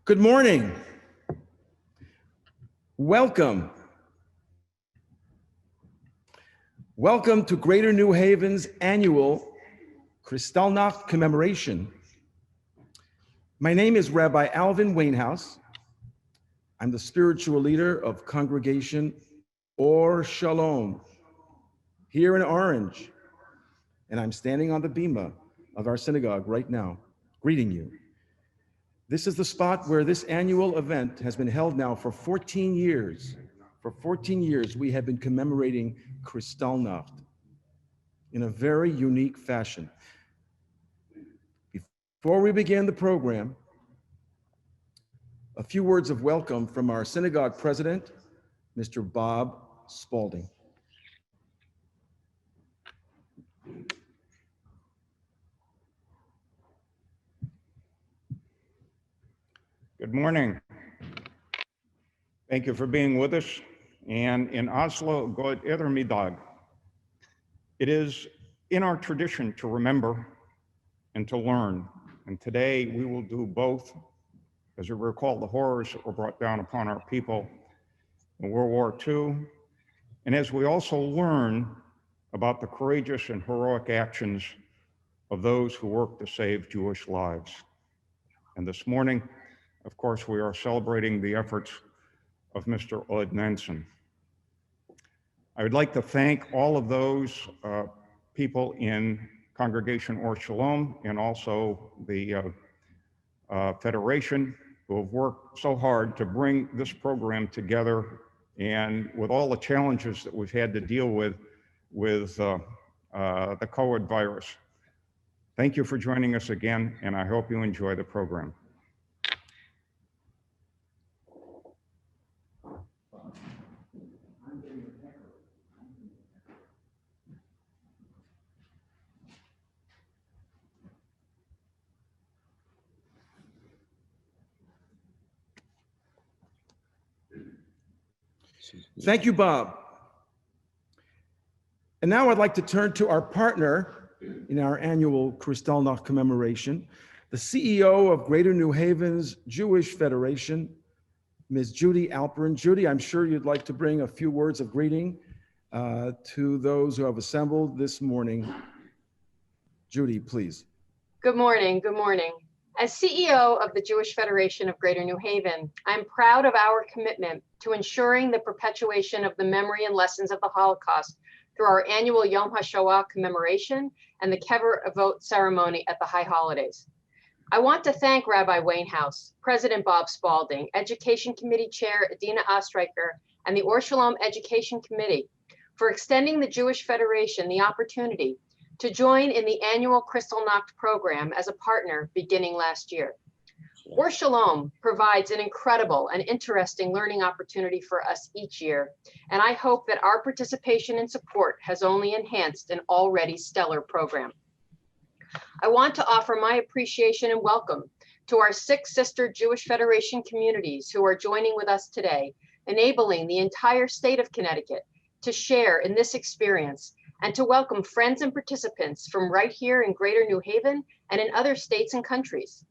Good morning. Welcome. Welcome to Greater New Haven's annual Kristallnacht Commemoration. My name is Rabbi Alvin Wainhouse. I'm the spiritual leader of Congregation Or Shalom here in Orange, and I'm standing on the bima of our synagogue right now, greeting you. This is the spot where this annual event has been held now for 14 years. For 14 years, we have been commemorating Kristallnacht in a very unique fashion. Before we begin the program, a few words of welcome from our synagogue president, Mr. Bob Spalding. Good morning. Thank you for being with us. And in Oslo, God ettermiddag. It is in our tradition to remember and to learn. And today we will do both. As you recall, the horrors that were brought down upon our people in World War II. And as we also learn about the courageous and heroic actions of those who work to save Jewish lives. And this morning, of course, we are celebrating the efforts of Mr. Odd Nansen. I would like to thank all of those people in Congregation Or Shalom and also the Federation who have worked so hard to bring this program together, and with all the challenges that we've had to deal with the COVID virus. Thank you for joining us again, and I hope you enjoy the program. Thank you, Bob. And now I'd like to turn to our partner in our annual Kristallnacht commemoration, the CEO of Greater New Haven's Jewish Federation, Ms. Judy Alperin. Judy, I'm sure you'd like to bring a few words of greeting to those who have assembled this morning. Judy, please. Good morning, good morning. As CEO of the Jewish Federation of Greater New Haven, I'm proud of our commitment to ensuring the perpetuation of the memory and lessons of the Holocaust through our annual Yom HaShoah commemoration and the Kever Avot ceremony at the High Holidays. I want to thank Rabbi Wainhouse, President Bob Spalding, Education Committee Chair Adina Ostreicher, and the Or Shalom Education Committee for extending the Jewish Federation the opportunity to join in the annual Kristallnacht program as a partner beginning last year. Or Shalom provides an incredible and interesting learning opportunity for us each year, and I hope that our participation and support has only enhanced an already stellar program. I want to offer my appreciation and welcome to our 6 sister Jewish Federation communities who are joining with us today, enabling the entire state of Connecticut to share in this experience and to welcome friends and participants from right here in Greater New Haven and in other states and countries.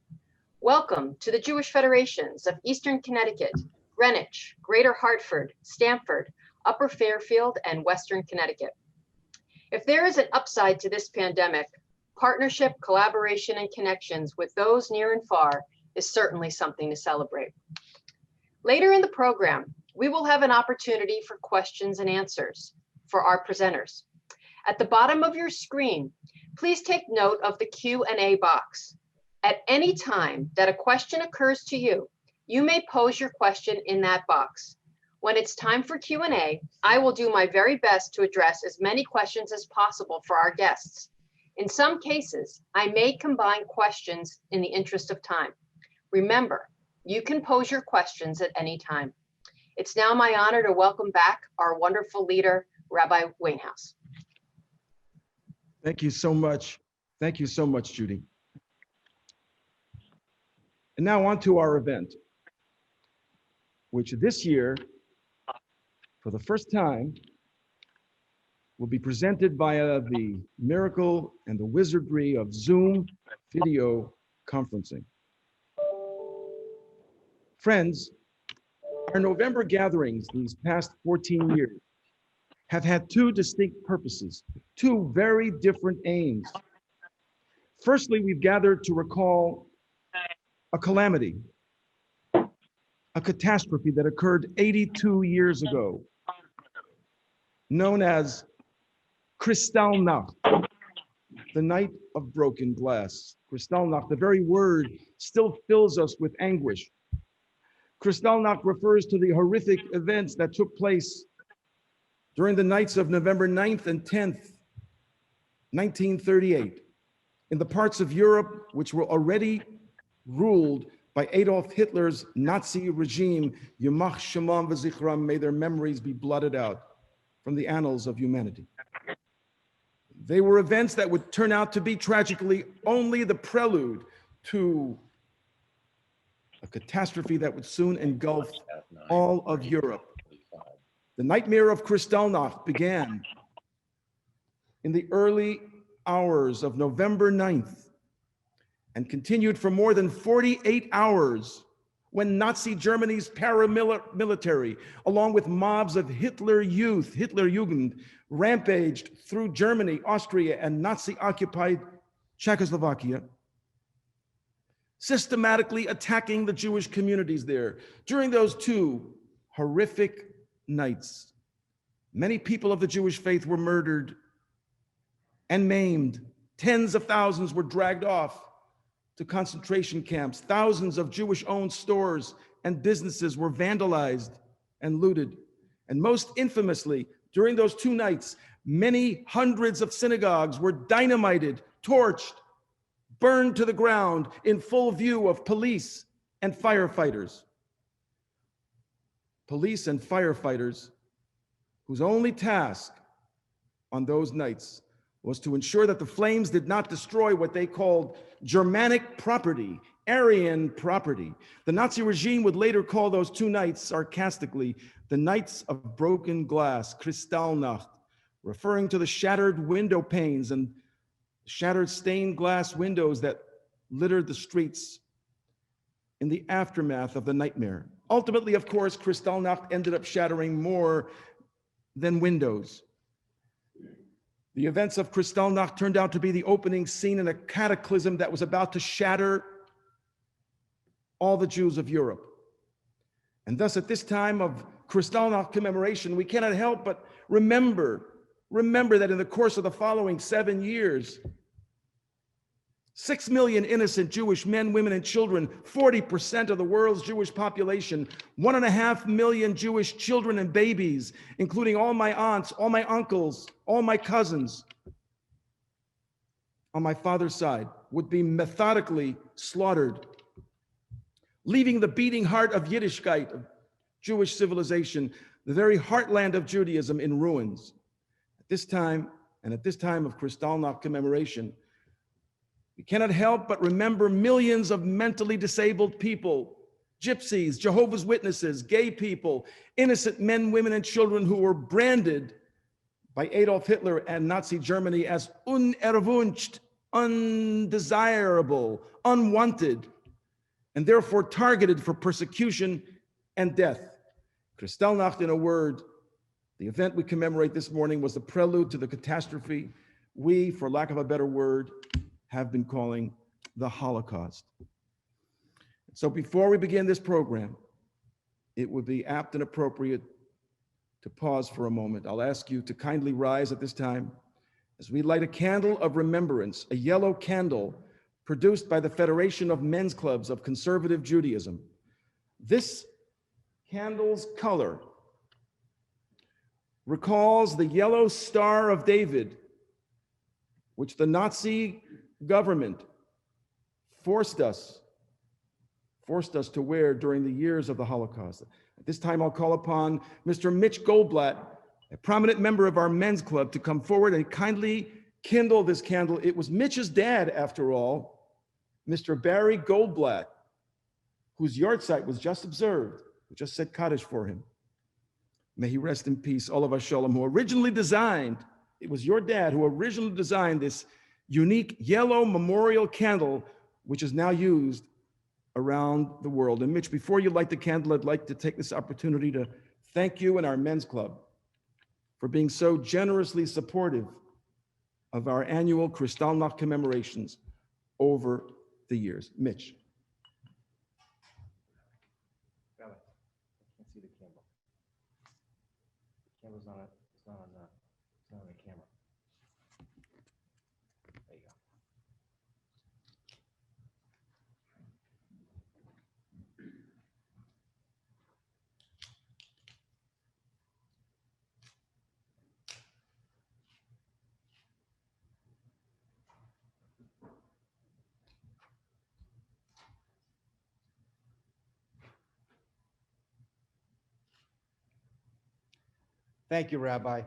Welcome to the Jewish Federations of Eastern Connecticut, Greenwich, Greater Hartford, Stamford, Upper Fairfield, and Western Connecticut. If there is an upside to this pandemic, partnership, collaboration, and connections with those near and far is certainly something to celebrate. Later in the program, we will have an opportunity for questions and answers for our presenters. At the bottom of your screen, please take note of the Q&A box. At any time that a question occurs to you, you may pose your question in that box. When it's time for Q&A, I will do my very best to address as many questions as possible for our guests. In some cases, I may combine questions in the interest of time. Remember, you can pose your questions at any time. It's now my honor to welcome back our wonderful leader, Rabbi Wainhouse. Thank you so much. Thank you so much, Judy. And now on to our event, which this year, for the first time, will be presented via the miracle and the wizardry of Zoom video conferencing. Friends, our November gatherings these past 14 years have had two distinct purposes, two very different aims. Firstly, we've gathered to recall a calamity, a catastrophe that occurred 82 years ago, known as Kristallnacht, the night of broken glass. Kristallnacht, the very word, still fills us with anguish. Kristallnacht refers to the horrific events that took place during the nights of November 9th and 10th, 1938, in the parts of Europe which were already ruled by Adolf Hitler's Nazi regime. Yamach Shemam v'zichram, may their memories be blotted out from the annals of humanity. They were events that would turn out to be tragically only the prelude to a catastrophe that would soon engulf all of Europe. The nightmare of Kristallnacht began in the early hours of November 9th and continued for more than 48 hours when Nazi Germany's paramilitary, along with mobs of Hitler youth, Hitlerjugend, rampaged through Germany, Austria, and Nazi-occupied Czechoslovakia, systematically attacking the Jewish communities there. During those two horrific nights, many people of the Jewish faith were murdered and maimed. Tens of thousands were dragged off to concentration camps. Thousands of Jewish-owned stores and businesses were vandalized and looted. And most infamously, during those two nights, many hundreds of synagogues were dynamited, torched, burned to the ground in full view of police and firefighters. Police and firefighters whose only task on those nights was to ensure that the flames did not destroy what they called Germanic property, Aryan property. The Nazi regime would later call those two nights, sarcastically, the nights of broken glass, Kristallnacht, referring to the shattered window panes and shattered stained glass windows that littered the streets in the aftermath of the nightmare. Ultimately, of course, Kristallnacht ended up shattering more than windows. The events of Kristallnacht turned out to be the opening scene in a cataclysm that was about to shatter all the Jews of Europe. And thus, at this time of Kristallnacht commemoration, we cannot help but remember that in the course of the following 7 years, 6 million innocent Jewish men, women, and children, 40% of the world's Jewish population, 1.5 million Jewish children and babies, including all my aunts, all my uncles, all my cousins on my father's side, would be methodically slaughtered, leaving the beating heart of Yiddishkeit, of Jewish civilization, the very heartland of Judaism, in ruins. At this time of Kristallnacht commemoration, we cannot help but remember millions of mentally disabled people, gypsies, Jehovah's Witnesses, gay people, innocent men, women, and children who were branded by Adolf Hitler and Nazi Germany as unerwünscht, undesirable, unwanted, and therefore targeted for persecution and death. Kristallnacht, in a word, the event we commemorate this morning, was the prelude to the catastrophe we, for lack of a better word, have been calling the Holocaust. So before we begin this program, it would be apt and appropriate to pause for a moment. I'll ask you to kindly rise at this time as we light a candle of remembrance, a yellow candle produced by the Federation of Men's Clubs of Conservative Judaism. This candle's color recalls the yellow Star of David, which the Nazi government forced us to wear during the years of the Holocaust. At this time, I'll call upon Mr. Mitch Goldblatt, a prominent member of our men's club, to come forward and kindly kindle this candle. It was Mitch's dad, after all, Mr. Barry Goldblatt, whose yahrzeit was just observed. We just said Kaddish for him. May he rest in peace, Olav Shalom, who originally designed, it was your dad who originally designed this unique yellow memorial candle, which is now used around the world. And Mitch, before you light the candle, I'd like to take this opportunity to thank you and our men's club for being so generously supportive of our annual Kristallnacht commemorations over the years. Mitch. I can't see the candle. The candle's not, it's not on the camera. There you go. Thank you, Rabbi.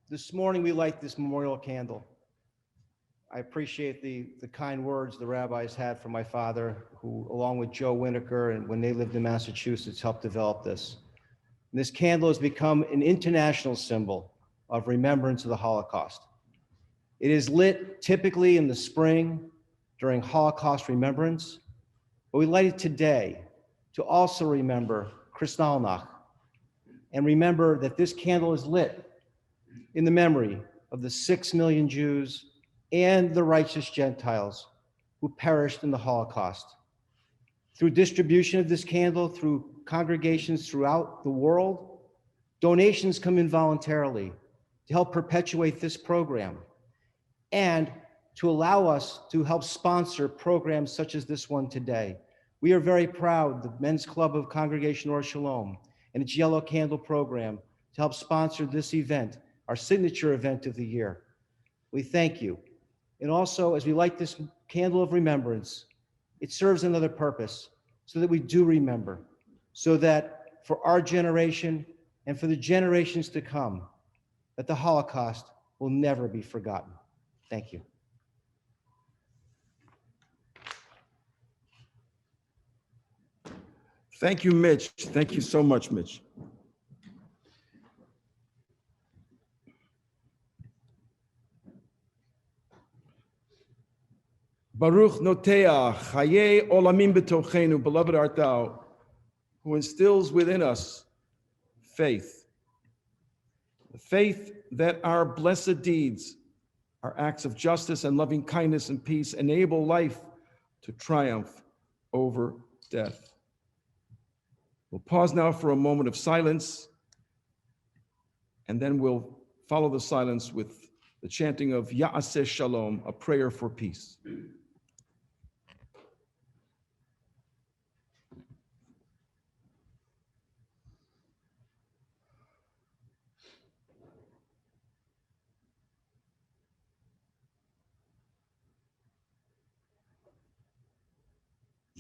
This morning we light this memorial candle. I appreciate the kind words the rabbis had for my father, who, along with Joe Winokur, and when they lived in Massachusetts, helped develop this. And this candle has become an international symbol of remembrance of the Holocaust. It is lit typically in the spring during Holocaust remembrance, but we light it today to also remember Kristallnacht and remember that this candle is lit in the memory of the 6 million Jews and the righteous Gentiles who perished in the Holocaust. Through distribution of this candle, through congregations throughout the world, donations come in voluntarily to help perpetuate this program and to allow us to help sponsor programs such as this one today. We are very proud, the Men's Club of Congregation Or Shalom and its Yellow Candle program, to help sponsor this event, our signature event of the year. We thank you. And also, as we light this candle of remembrance, it serves another purpose, so that we do remember, so that for our generation and for the generations to come, that the Holocaust will never be forgotten. Thank you. Thank you, Mitch. Thank you so much, Mitch. Baruch Noteach, Chaye Olamim B'tochenu, beloved art thou, who instills within us faith. The faith that our blessed deeds, our acts of justice and loving kindness and peace enable life to triumph over death. We'll pause now for a moment of silence, and then we'll follow the silence with the chanting of Ya'aseh Shalom, a prayer for peace.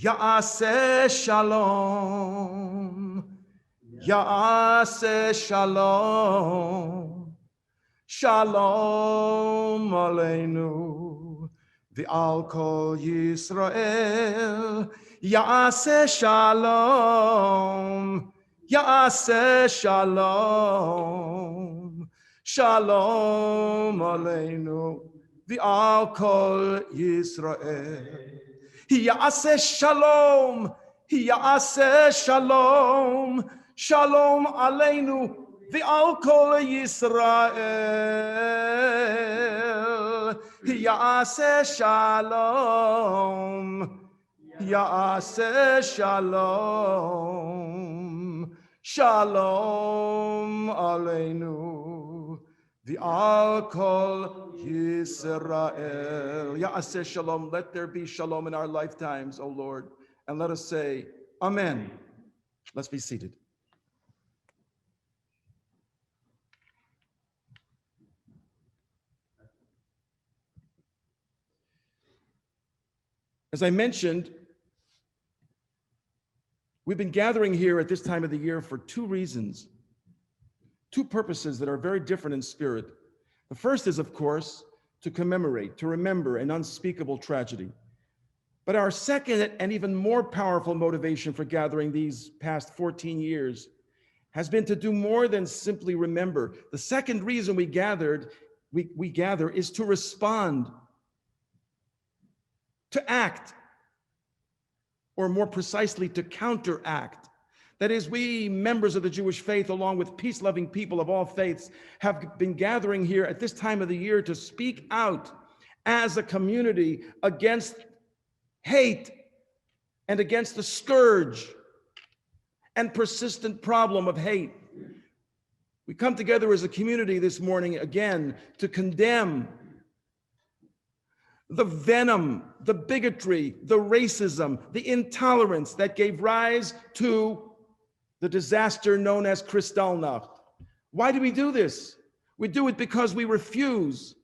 Ya'aseh Shalom, Ya'aseh Shalom, Shalom Aleinu, V'al Kol Yisrael, Ya'aseh Shalom, Ya'aseh Shalom, Shalom Aleinu, V'al Kol Yisrael. Ya'aseh Shalom, Ya'aseh Shalom, Shalom Aleinu, V'al Kol Yisrael. Ya'aseh Shalom, Ya'aseh Shalom, Shalom Aleinu, V'al Kol Yisrael. Ya'aseh Shalom. Let there be shalom in our lifetimes, O Lord. And let us say, Amen. Let's be seated. As I mentioned, we've been gathering here at this time of the year for two reasons, two purposes that are very different in spirit. The first is, of course, to commemorate, to remember an unspeakable tragedy. But our second and even more powerful motivation for gathering these past 14 years has been to do more than simply remember. The second reason we gather is to respond to act, or more precisely, to counteract. That is, we members of the Jewish faith, along with peace-loving people of all faiths, have been gathering here at this time of the year to speak out as a community against hate and against the scourge and persistent problem of hate. We come together as a community this morning again to condemn the venom, the bigotry, the racism, the intolerance that gave rise to the disaster known as Kristallnacht. Why do we do this? We do it because we refuse,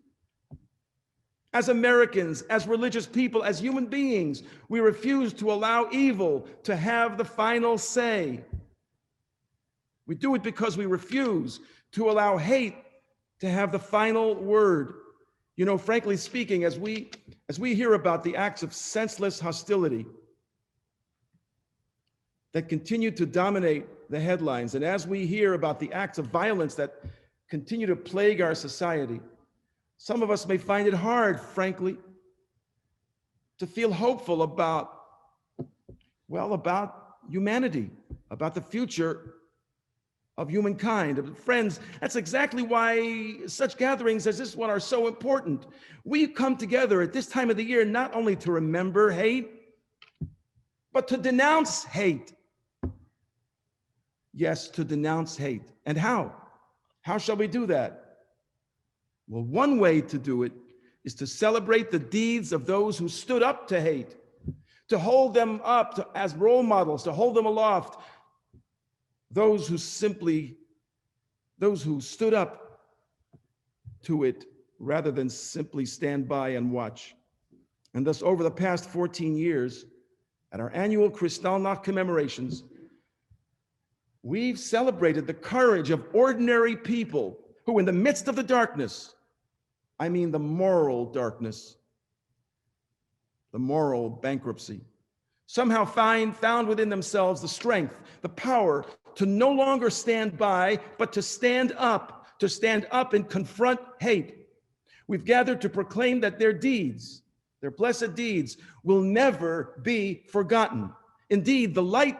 as Americans, as religious people, as human beings, we refuse to allow evil to have the final say. We do it because we refuse to allow hate to have the final word. You know, frankly speaking, as we hear about the acts of senseless hostility that continue to dominate the headlines, and as we hear about the acts of violence that continue to plague our society, some of us may find it hard, frankly, to feel hopeful about humanity, about the future of humankind. Friends, that's exactly why such gatherings as this one are so important. We come together at this time of the year not only to remember hate, but to denounce hate. Yes, to denounce hate. And how? How shall we do that? Well, one way to do it is to celebrate the deeds of those who stood up to hate, to hold them up as role models, to hold them aloft. Those who stood up to it rather than simply stand by and watch. And thus, over the past 14 years, at our annual Kristallnacht commemorations, we've celebrated the courage of ordinary people who, in the midst of the darkness, I mean the moral darkness, the moral bankruptcy, somehow found within themselves the strength, the power to no longer stand by, but to stand up and confront hate. We've gathered to proclaim that their deeds, their blessed deeds, will never be forgotten. Indeed, the light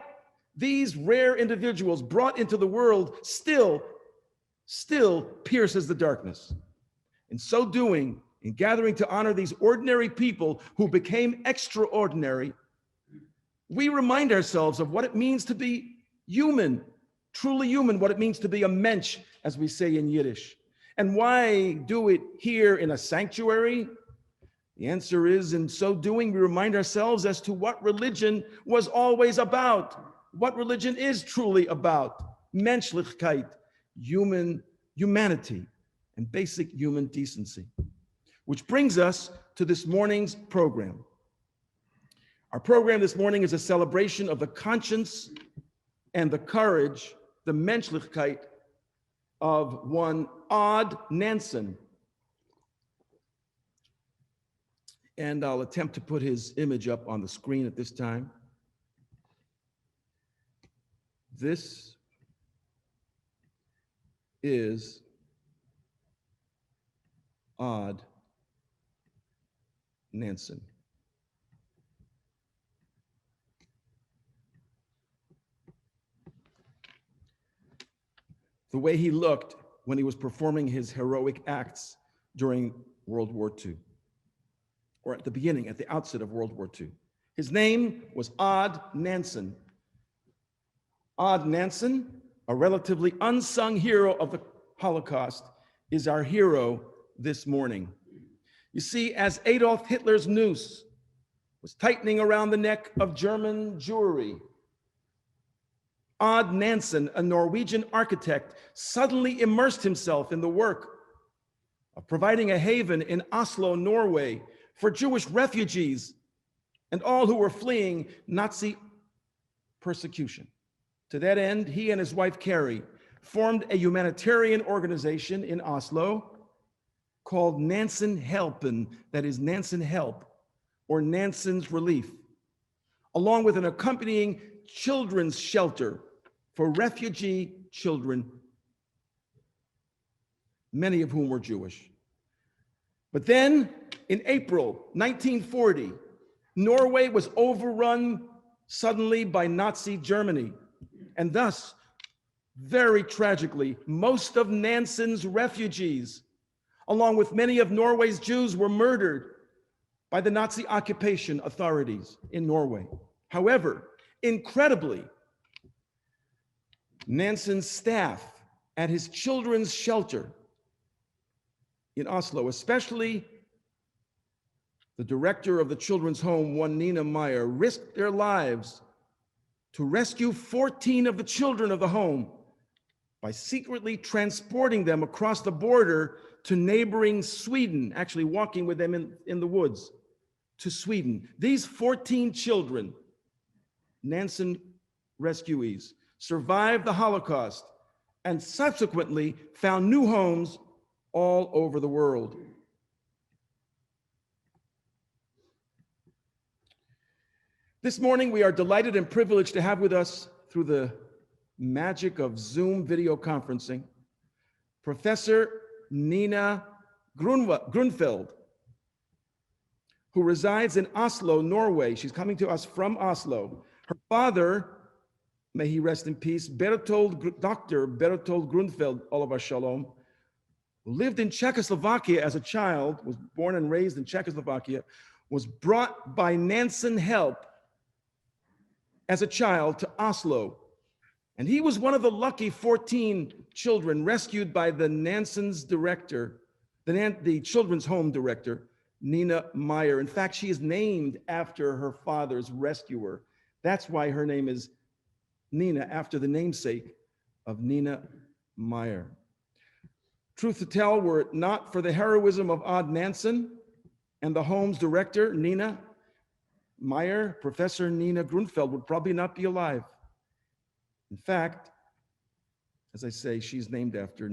these rare individuals brought into the world still pierces the darkness. In so doing, in gathering to honor these ordinary people who became extraordinary, we remind ourselves of what it means to be human, truly human, what it means to be a mensch, as we say in Yiddish. And why do it here in a sanctuary? The answer is, in so doing, we remind ourselves as to what religion was always about, what religion is truly about: Menschlichkeit, humanity, and basic human decency. Which brings us to this morning's program. Our program this morning is a celebration of the conscience and the courage, the Menschlichkeit of one Odd Nansen. And I'll attempt to put his image up on the screen at this time. This is Odd Nansen. The way he looked when he was performing his heroic acts during World War II, or at the beginning, at the outset of World War II. His name was Odd Nansen. Odd Nansen, a relatively unsung hero of the Holocaust, is our hero this morning. You see, as Adolf Hitler's noose was tightening around the neck of German Jewry, Odd Nansen, a Norwegian architect, suddenly immersed himself in the work of providing a haven in Oslo, Norway, for Jewish refugees and all who were fleeing Nazi persecution. To that end, he and his wife, Carrie, formed a humanitarian organization in Oslo called Nansen Helpen, that is Nansen Help, or Nansen's Relief, along with an accompanying children's shelter for refugee children, many of whom were Jewish. But then, in April 1940, Norway was overrun suddenly by Nazi Germany, and thus, very tragically, most of Nansen's refugees, along with many of Norway's Jews, were murdered by the Nazi occupation authorities in Norway. However, incredibly, Nansen's staff at his children's shelter in Oslo, especially the director of the children's home, one Nina Meyer, risked their lives to rescue 14 of the children of the home by secretly transporting them across the border to neighboring Sweden, actually walking with them in the woods to Sweden. These 14 children, Nansen rescuees, survived the Holocaust and subsequently found new homes all over the world. This morning, we are delighted and privileged to have with us, through the magic of Zoom video conferencing, Professor Nina Grunfeld, who resides in Oslo, Norway. She's coming to us from Oslo. Her father, may he rest in peace, Dr. Bertold Grunfeld, Oliver Shalom, who lived in Czechoslovakia as a child, was born and raised in Czechoslovakia, was brought by Nansen help as a child to Oslo. And he was one of the lucky 14 children rescued by the Nansen's director, the children's home director, Nina Meyer. In fact, she is named after her father's rescuer. That's why her name is Nina, after the namesake of Nina Meyer. Truth to tell, were it not for the heroism of Odd Nansen and the home's director, Nina Meyer, Professor Nina Grunfeld would probably not be alive. In fact, as I say, she's named after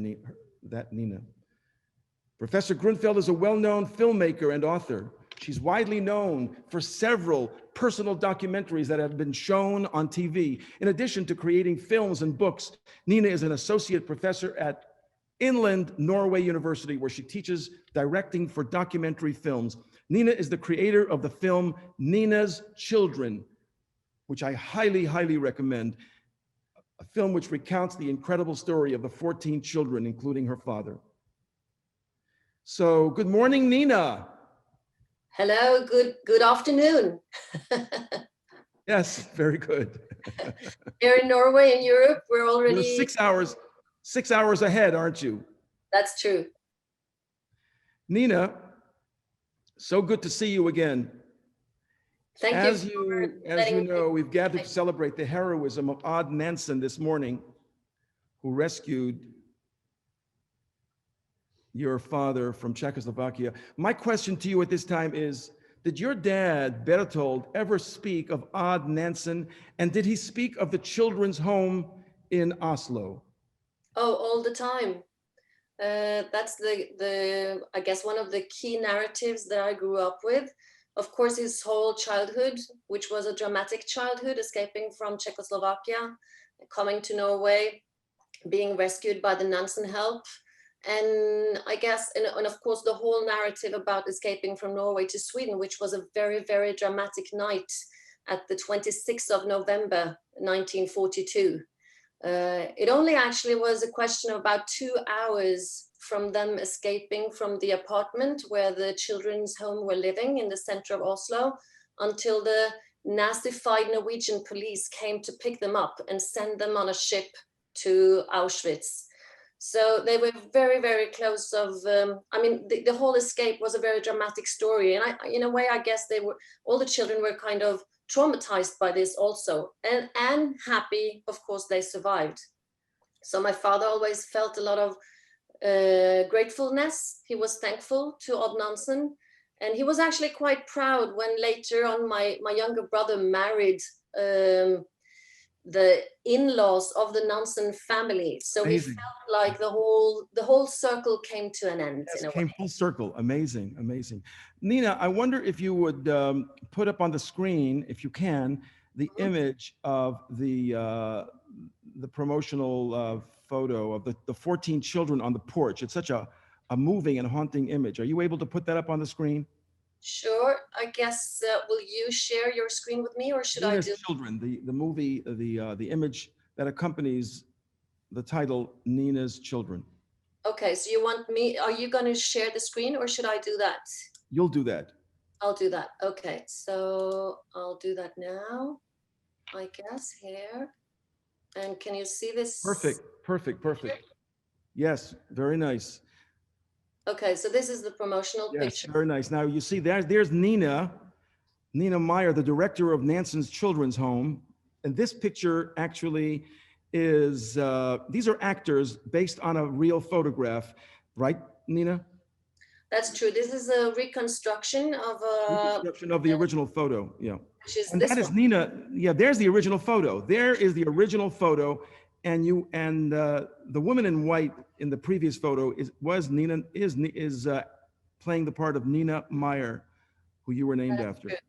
that Nina. Professor Grunfeld is a well-known filmmaker and author. She's widely known for several personal documentaries that have been shown on TV. In addition to creating films and books, Nina is an associate professor at Inland Norway University, where she teaches directing for documentary films. Nina is the creator of the film Nina's Children, which I highly, highly recommend. A film which recounts the incredible story of the 14 children, including her father. So, good morning, Nina. Hello, good afternoon. Yes, very good. Here in Norway and Europe, we're already You're 6 hours ahead, aren't you? That's true. Nina, so good to see you again. Thank As you. you know, we've gathered to celebrate the heroism of Odd Nansen this morning, who rescued your father from Czechoslovakia. My question to you at this time is, did your dad, Bertold, ever speak of Odd Nansen, and did he speak of the children's home in Oslo? Oh, all the time. That's the I guess one of the key narratives that I grew up with. Of course, his whole childhood, which was a dramatic childhood, escaping from Czechoslovakia, coming to Norway, being rescued by the Nansen help. And I guess, and of course, the whole narrative about escaping from Norway to Sweden, which was a very, very dramatic night at the 26th of November, 1942. It only actually was a question of about 2 hours from them escaping from the apartment where the children's home were living in the center of Oslo, until the Nazified Norwegian police came to pick them up and send them on a ship to Auschwitz. So they were very, very close of, I mean, the whole escape was a very dramatic story. And in a way, I guess all the children were kind of traumatized by this also, and happy, of course, they survived. So my father always felt a lot of gratefulness. He was thankful to Odd Nansen, and he was actually quite proud when later on my younger brother married the in-laws of the Nansen family. So Amazing. He felt like the whole circle came to an end. Yes, in a came way. full circle. Amazing, amazing. Nina, I wonder if you would put up on the screen, if you can, the image of the promotional photo of the 14 children on the porch. It's such a moving and haunting image. Are you able to put that up on the screen? Sure. I guess, will you share your screen with me or should I Nina's do? Children, the movie, the image that accompanies the title Nina's Children. Okay, so you want me, are you going to share the screen or should I do that? You'll do that. I'll do that. Okay, so I'll do that now, I guess, here. And can you see this? Perfect, perfect, perfect. Yes, very nice. Okay, so this is the promotional Yes, picture. very nice. Now you see there's Nina Meyer, the director of Nansen's Children's Home. And this picture actually is, these are actors based on a real photograph, right, Nina? That's true. This is a reconstruction of Reconstruction of the original photo, yeah. which is And this that is one. Nina, yeah, there's the original photo. There is the original photo. And the woman in white in the previous photo is playing the part of Nina Meyer, who you were named after. Good.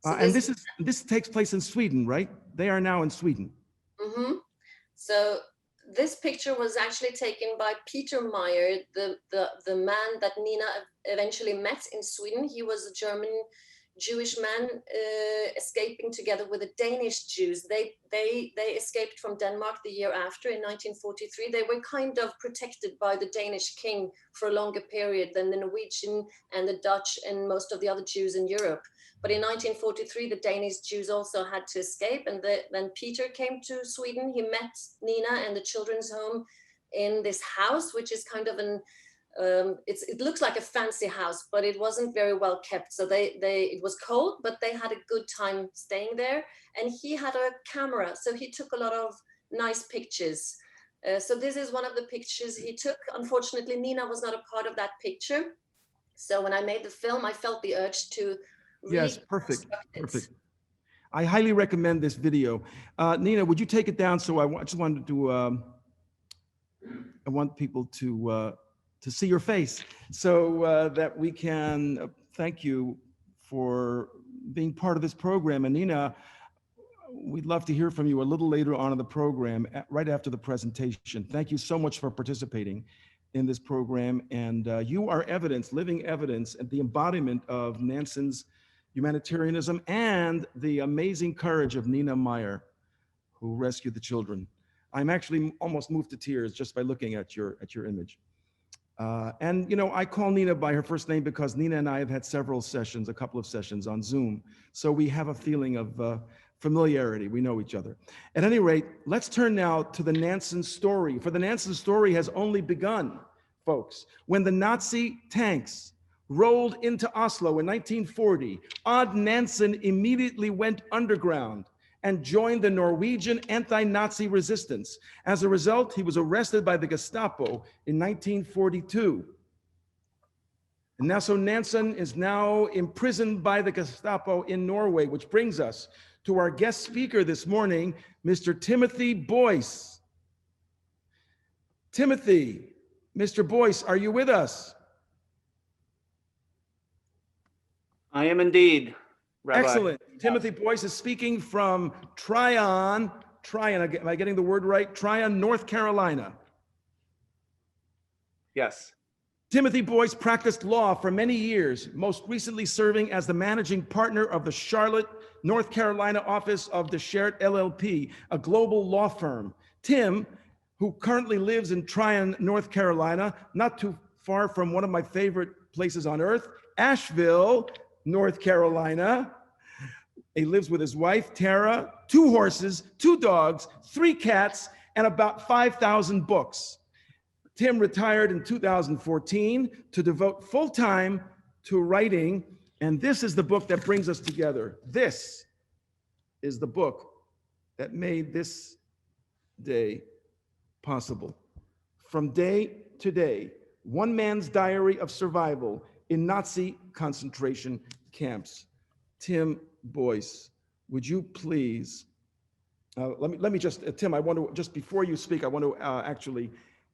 So And this takes place in Sweden, right? They are now in Sweden. Mm-hmm. So this picture was actually taken by Peter Meyer, the man that Nina eventually met in Sweden. He was a German Jewish man escaping together with the Danish Jews. They escaped from Denmark the year after in 1943. They were kind of protected by the Danish king for a longer period than the Norwegian and the Dutch and most of the other Jews in Europe. But in 1943, the Danish Jews also had to escape. And then Peter came to Sweden. He met Nina and the children's home in this house, which is kind of it looks like a fancy house, but it wasn't very well kept. So it was cold, but they had a good time staying there. And he had a camera, so he took a lot of nice pictures. So this is one of the pictures he took. Unfortunately, Nina was not a part of that picture. So when I made the film, I felt the urge to Yes, perfect, perfect. I highly recommend this video. Nina, would you take it down? So I just wanted to, I want people to see your face so that we can thank you for being part of this program. And Nina, we'd love to hear from you a little later on in the program, right after the presentation. Thank you so much for participating in this program. And you are evidence, living evidence, and the embodiment of Nansen's humanitarianism and the amazing courage of Nina Meyer, who rescued the children. I'm actually almost moved to tears just by looking at your image. And you know, I call Nina by her first name because Nina and I have had a couple of sessions on Zoom. So we have a feeling of familiarity. We know each other. At any rate, let's turn now to the Nansen story. For the Nansen story has only begun, folks. When the Nazi tanks rolled into Oslo in 1940, Odd Nansen immediately went underground and joined the Norwegian anti-Nazi resistance. As a result, he was arrested by the Gestapo in 1942. And now, so Nansen is now imprisoned by the Gestapo in Norway, which brings us to our guest speaker this morning, Mr. Timothy Boyce. Timothy, Mr. Boyce, are you with us? I am indeed, Rabbi. Excellent. Timothy Boyce is speaking from Tryon, am I getting the word right? Tryon, North Carolina. Yes. Timothy Boyce practiced law for many years, most recently serving as the managing partner of the Charlotte, North Carolina office of the Sheret LLP, a global law firm. Tim, who currently lives in Tryon, North Carolina, not too far from one of my favorite places on earth, Asheville, North Carolina. He lives with his wife, Tara, 2 horses, 2 dogs, 3 cats, and about 5,000 books. Tim retired in 2014 to devote full time to writing, and this is the book that brings us together. This is the book that made this day possible. From Day to Day, One Man's Diary of Survival in Nazi Concentration Camps. Tim Boyce, would you please, let me just, Tim, I want to, just before you speak, I want to actually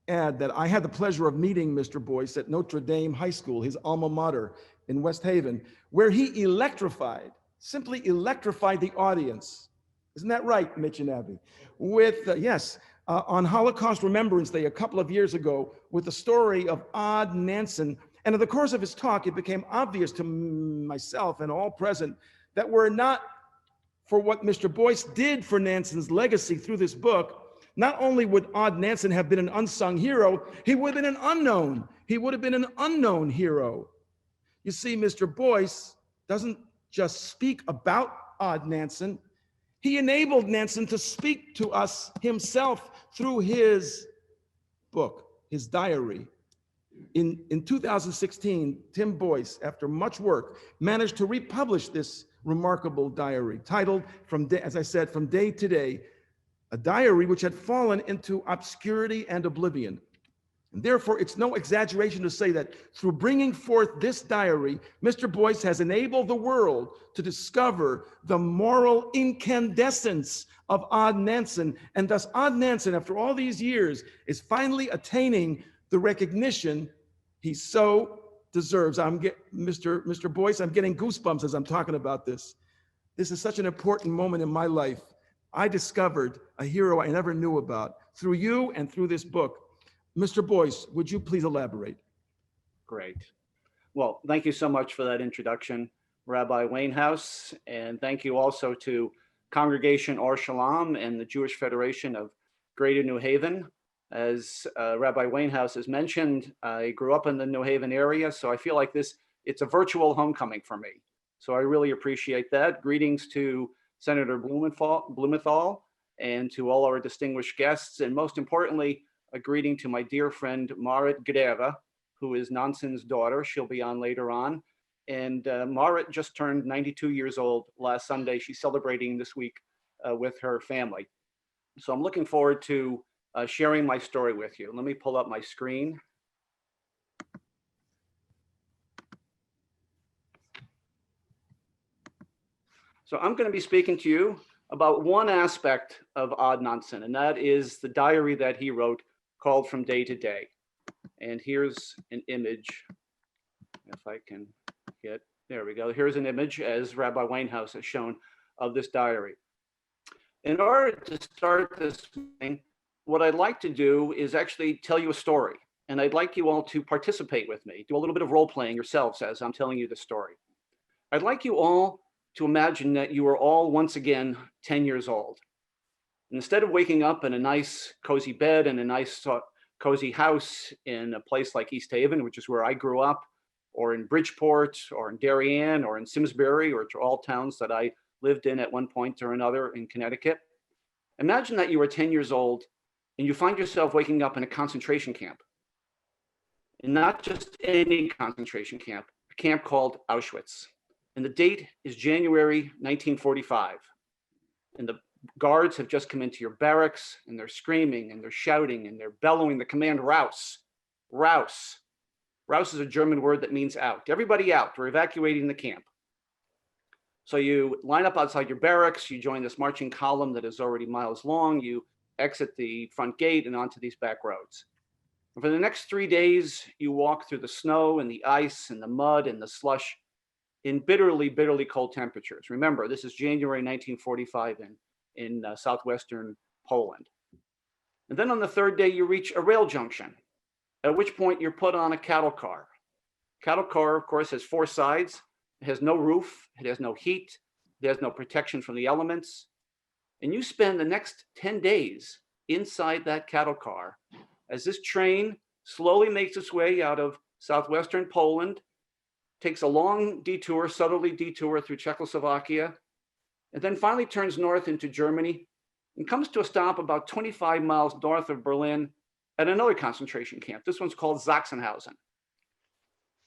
add that I had the pleasure of meeting Mr. Boyce at Notre Dame High School, his alma mater in West Haven, where he simply electrified the audience. Isn't that right, Mitch and Abby? With, on Holocaust Remembrance Day a couple of years ago, with the story of Odd Nansen And in the course of his talk, it became obvious to myself and all present that were it not for what Mr. Boyce did for Nansen's legacy through this book, not only would Odd Nansen have been an unsung hero, he would have been an unknown. He would have been an unknown hero. You see, Mr. Boyce doesn't just speak about Odd Nansen. He enabled Nansen to speak to us himself through his book, his diary. In 2016, Tim Boyce, after much work, managed to republish this remarkable diary titled, as I said, From Day to Day, a diary which had fallen into obscurity and oblivion. And therefore, it's no exaggeration to say that through bringing forth this diary, Mr. Boyce has enabled the world to discover the moral incandescence of Odd Nansen. And thus, Odd Nansen, after all these years, is finally attaining the recognition he so deserves. Mr. Boyce, I'm getting goosebumps as I'm talking about this. This is such an important moment in my life. I discovered a hero I never knew about through you and through this book. Mr. Boyce, would you please elaborate? Great. Well, thank you so much for that introduction, Rabbi Wainhouse, and thank you also to Congregation Or Shalom and the Jewish Federation of Greater New Haven. As Rabbi Wainhouse has mentioned, I grew up in the New Haven area, so I feel like it's a virtual homecoming for me. So I really appreciate that. Greetings to Senator Blumenthal and to all our distinguished guests, and most importantly, a greeting to my dear friend Marit Greve, who is Nansen's daughter. She'll be on later on. And Marit just turned 92 years old last Sunday. She's celebrating this week with her family. So I'm looking forward to sharing my story with you. Let me pull up my screen. So I'm going to be speaking to you about one aspect of Odd Nansen, and that is the diary that he wrote called From Day to Day. And here's an image, if I can get, there we go. Here's an image, as Rabbi Wainhouse has shown, of this diary. In order to start this thing, what I'd like to do is actually tell you a story. And I'd like you all to participate with me, do a little bit of role playing yourselves as I'm telling you the story. I'd like you all to imagine that you are all once again 10 years old. And instead of waking up in a nice cozy bed in a nice cozy house in a place like East Haven, which is where I grew up, or in Bridgeport, or in Darien, or in Simsbury, which are all towns that I lived in at one point or another in Connecticut. Imagine that you were 10 years old and you find yourself waking up in a concentration camp. And not just any concentration camp, a camp called Auschwitz. And the date is January 1945. And the guards have just come into your barracks and they're screaming and they're shouting and they're bellowing the command Raus. Raus. Raus is a German word that means out. Everybody out. We're evacuating the camp. So you line up outside your barracks, you join this marching column that is already miles long, you exit the front gate and onto these back roads. And for the next 3 days, you walk through the snow and the ice and the mud and the slush in bitterly, bitterly cold temperatures. Remember, this is January 1945 in southwestern Poland. And then on the third day, you reach a rail junction, at which point you're put on a cattle car. Cattle car, of course, has 4 sides. It has no roof, it has no heat, it has no protection from the elements. And you spend the next 10 days inside that cattle car as this train slowly makes its way out of southwestern Poland, takes a long detour, southerly detour through Czechoslovakia, and then finally turns north into Germany and comes to a stop about 25 miles north of Berlin at another concentration camp. This one's called Sachsenhausen.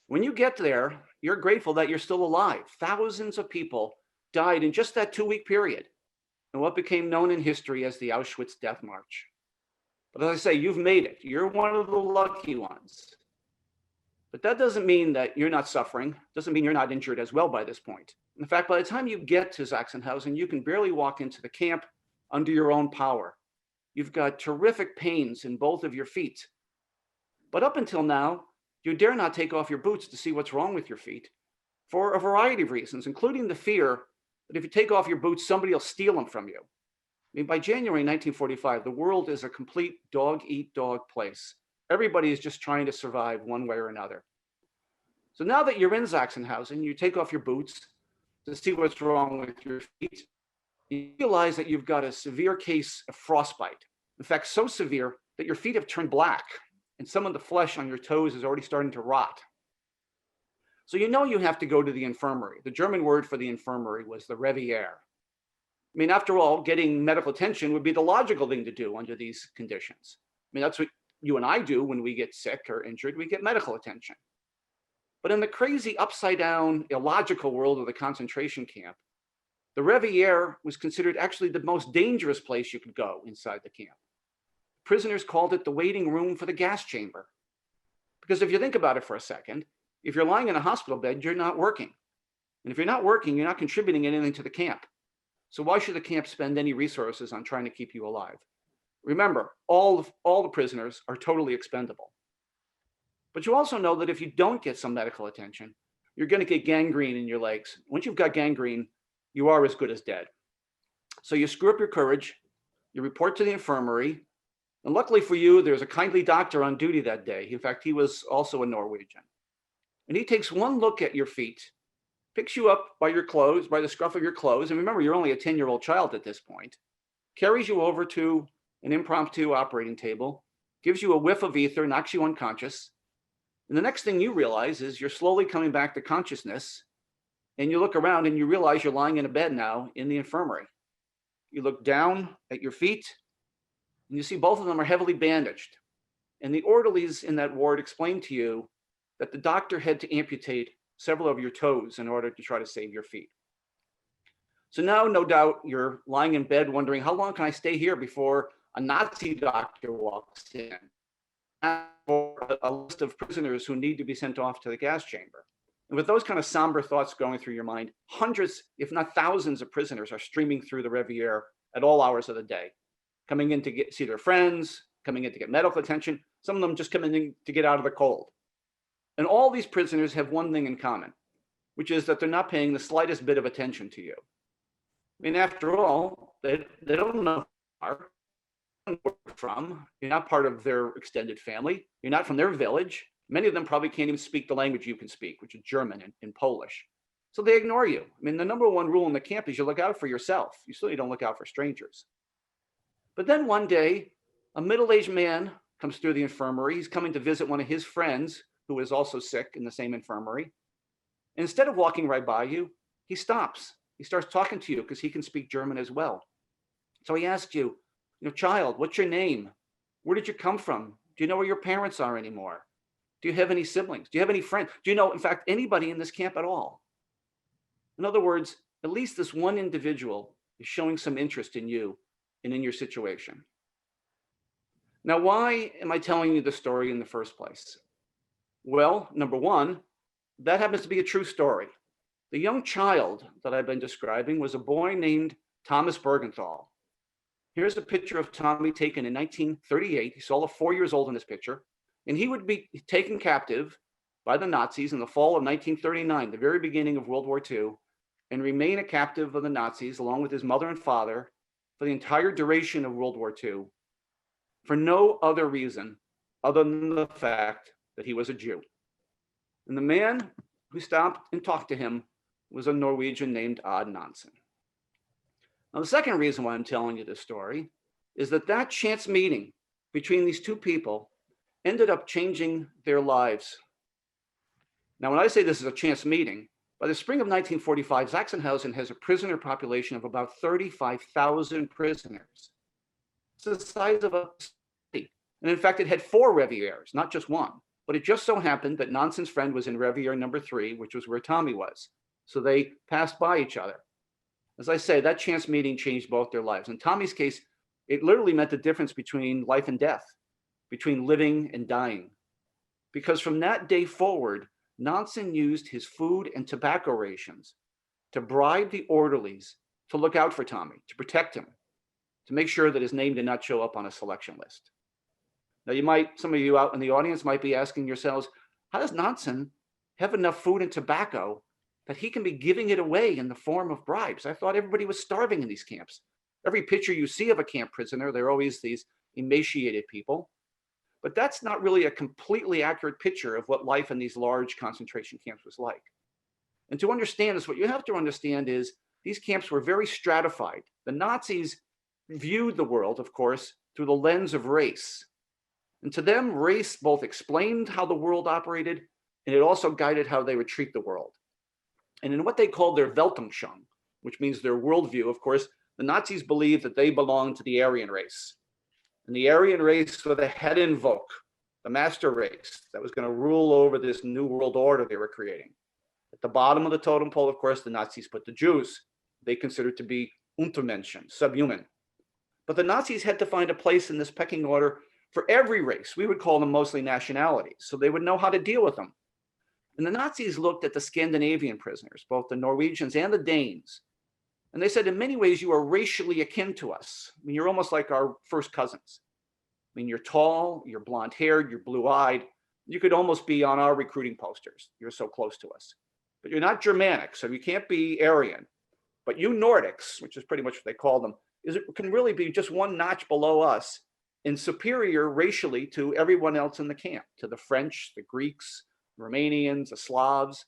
When you get there, you're grateful that you're still alive. Thousands of people died in just that 2-week period in what became known in history as the Auschwitz Death March. But as I say, you've made it. You're one of the lucky ones. But that doesn't mean that you're not suffering. Doesn't mean you're not injured as well by this point. In fact, by the time you get to Sachsenhausen, you can barely walk into the camp under your own power. You've got terrific pains in both of your feet. But up until now, you dare not take off your boots to see what's wrong with your feet for a variety of reasons, including the fear that if you take off your boots, somebody will steal them from you. I mean, by January 1945, the world is a complete dog-eat-dog place. Everybody is just trying to survive one way or another. So now that you're in Sachsenhausen, you take off your boots to see what's wrong with your feet. You realize that you've got a severe case of frostbite. In fact, so severe that your feet have turned black and some of the flesh on your toes is already starting to rot. So you know you have to go to the infirmary. The German word for the infirmary was the Revier. I mean, after all, getting medical attention would be the logical thing to do under these conditions. I mean, that's what you and I do when we get sick or injured, we get medical attention. But in the crazy upside down, illogical world of the concentration camp, the Revier was considered actually the most dangerous place you could go inside the camp. Prisoners called it the waiting room for the gas chamber. Because if you think about it for a second, if you're lying in a hospital bed, you're not working. And if you're not working, you're not contributing anything to the camp. So why should the camp spend any resources on trying to keep you alive? Remember, all the prisoners are totally expendable. But you also know that if you don't get some medical attention, you're going to get gangrene in your legs. Once you've got gangrene, you are as good as dead. So you screw up your courage, you report to the infirmary, and luckily for you, there's a kindly doctor on duty that day. In fact, he was also a Norwegian. And he takes one look at your feet, picks you up by your clothes, by the scruff of your clothes, and remember, you're only a 10-year-old child at this point, carries you over to an impromptu operating table, gives you a whiff of ether, knocks you unconscious. And the next thing you realize is you're slowly coming back to consciousness, and you look around and you realize you're lying in a bed now in the infirmary. You look down at your feet, and you see both of them are heavily bandaged. And the orderlies in that ward explain to you that the doctor had to amputate several of your toes in order to try to save your feet. So now, no doubt, you're lying in bed wondering, how long can I stay here before a Nazi doctor walks in? For a list of prisoners who need to be sent off to the gas chamber. And with those kind of somber thoughts going through your mind, hundreds, if not thousands of prisoners are streaming through the Revier at all hours of the day, coming in to see their friends, coming in to get medical attention, some of them just coming in to get out of the cold. And all these prisoners have one thing in common, which is that they're not paying the slightest bit of attention to you. I mean, after all, they don't know who you are, where you're from. You're not part of their extended family. You're not from their village. Many of them probably can't even speak the language you can speak, which is German and Polish. So they ignore you. I mean, the number one rule in the camp is you look out for yourself. You certainly don't look out for strangers. But then one day, a middle-aged man comes through the infirmary. He's coming to visit one of his friends who is also sick in the same infirmary. And instead of walking right by you, he stops. He starts talking to you because he can speak German as well. So he asks you, child, what's your name? Where did you come from? Do you know where your parents are anymore? Do you have any siblings? Do you have any friends? Do you know, in fact, anybody in this camp at all? In other words, at least this one individual is showing some interest in you and in your situation. Now, why am I telling you the story in the first place? Well, number one, that happens to be a true story. The young child that I've been describing was a boy named Tommy Buergenthal. Here's a picture of Tommy taken in 1938. He's all of 4 years old in this picture. And he would be taken captive by the Nazis in the fall of 1939, the very beginning of World War II, and remain a captive of the Nazis along with his mother and father for the entire duration of World War II, for no other reason other than the fact that he was a Jew. And the man who stopped and talked to him was a Norwegian named Nansen. Now, the second reason why I'm telling you this story is that chance meeting between these two people ended up changing their lives. Now, when I say this is a chance meeting, by the spring of 1945, Sachsenhausen has a prisoner population of about 35,000 prisoners. It's the size of a city. And in fact, it had 4 Reviers, not just one. But it just so happened that Nansen's friend was in Revier number 3, which was where Tommy was. So they passed by each other. As I say, that chance meeting changed both their lives. In Tommy's case, it literally meant the difference between life and death, between living and dying. Because from that day forward, Nansen used his food and tobacco rations to bribe the orderlies to look out for Tommy, to protect him, to make sure that his name did not show up on a selection list. Now, some of you out in the audience might be asking yourselves, how does Nansen have enough food and tobacco that he can be giving it away in the form of bribes? I thought everybody was starving in these camps. Every picture you see of a camp prisoner, they're always these emaciated people. But that's not really a completely accurate picture of what life in these large concentration camps was like. And to understand this, what you have to understand is these camps were very stratified. The Nazis viewed the world, of course, through the lens of race. And to them, race both explained how the world operated, and it also guided how they would treat the world. And in what they called their Weltanschauung, which means their worldview, of course, the Nazis believed that they belonged to the Aryan race. And the Aryan race were the head and Volk, the master race that was going to rule over this new world order they were creating. At the bottom of the totem pole, of course, the Nazis put the Jews. They considered to be Untermenschen, subhuman. But the Nazis had to find a place in this pecking order for every race. We would call them mostly nationalities, so they would know how to deal with them. And the Nazis looked at the Scandinavian prisoners, both the Norwegians and the Danes, and they said, in many ways, you are racially akin to us. I mean, you're almost like our first cousins. I mean, you're tall, you're blonde-haired, you're blue-eyed. You could almost be on our recruiting posters. You're so close to us. But you're not Germanic, so you can't be Aryan. But you Nordics, which is pretty much what they call them, can really be just one notch below us and superior racially to everyone else in the camp, to the French, the Greeks, Romanians, the Slavs.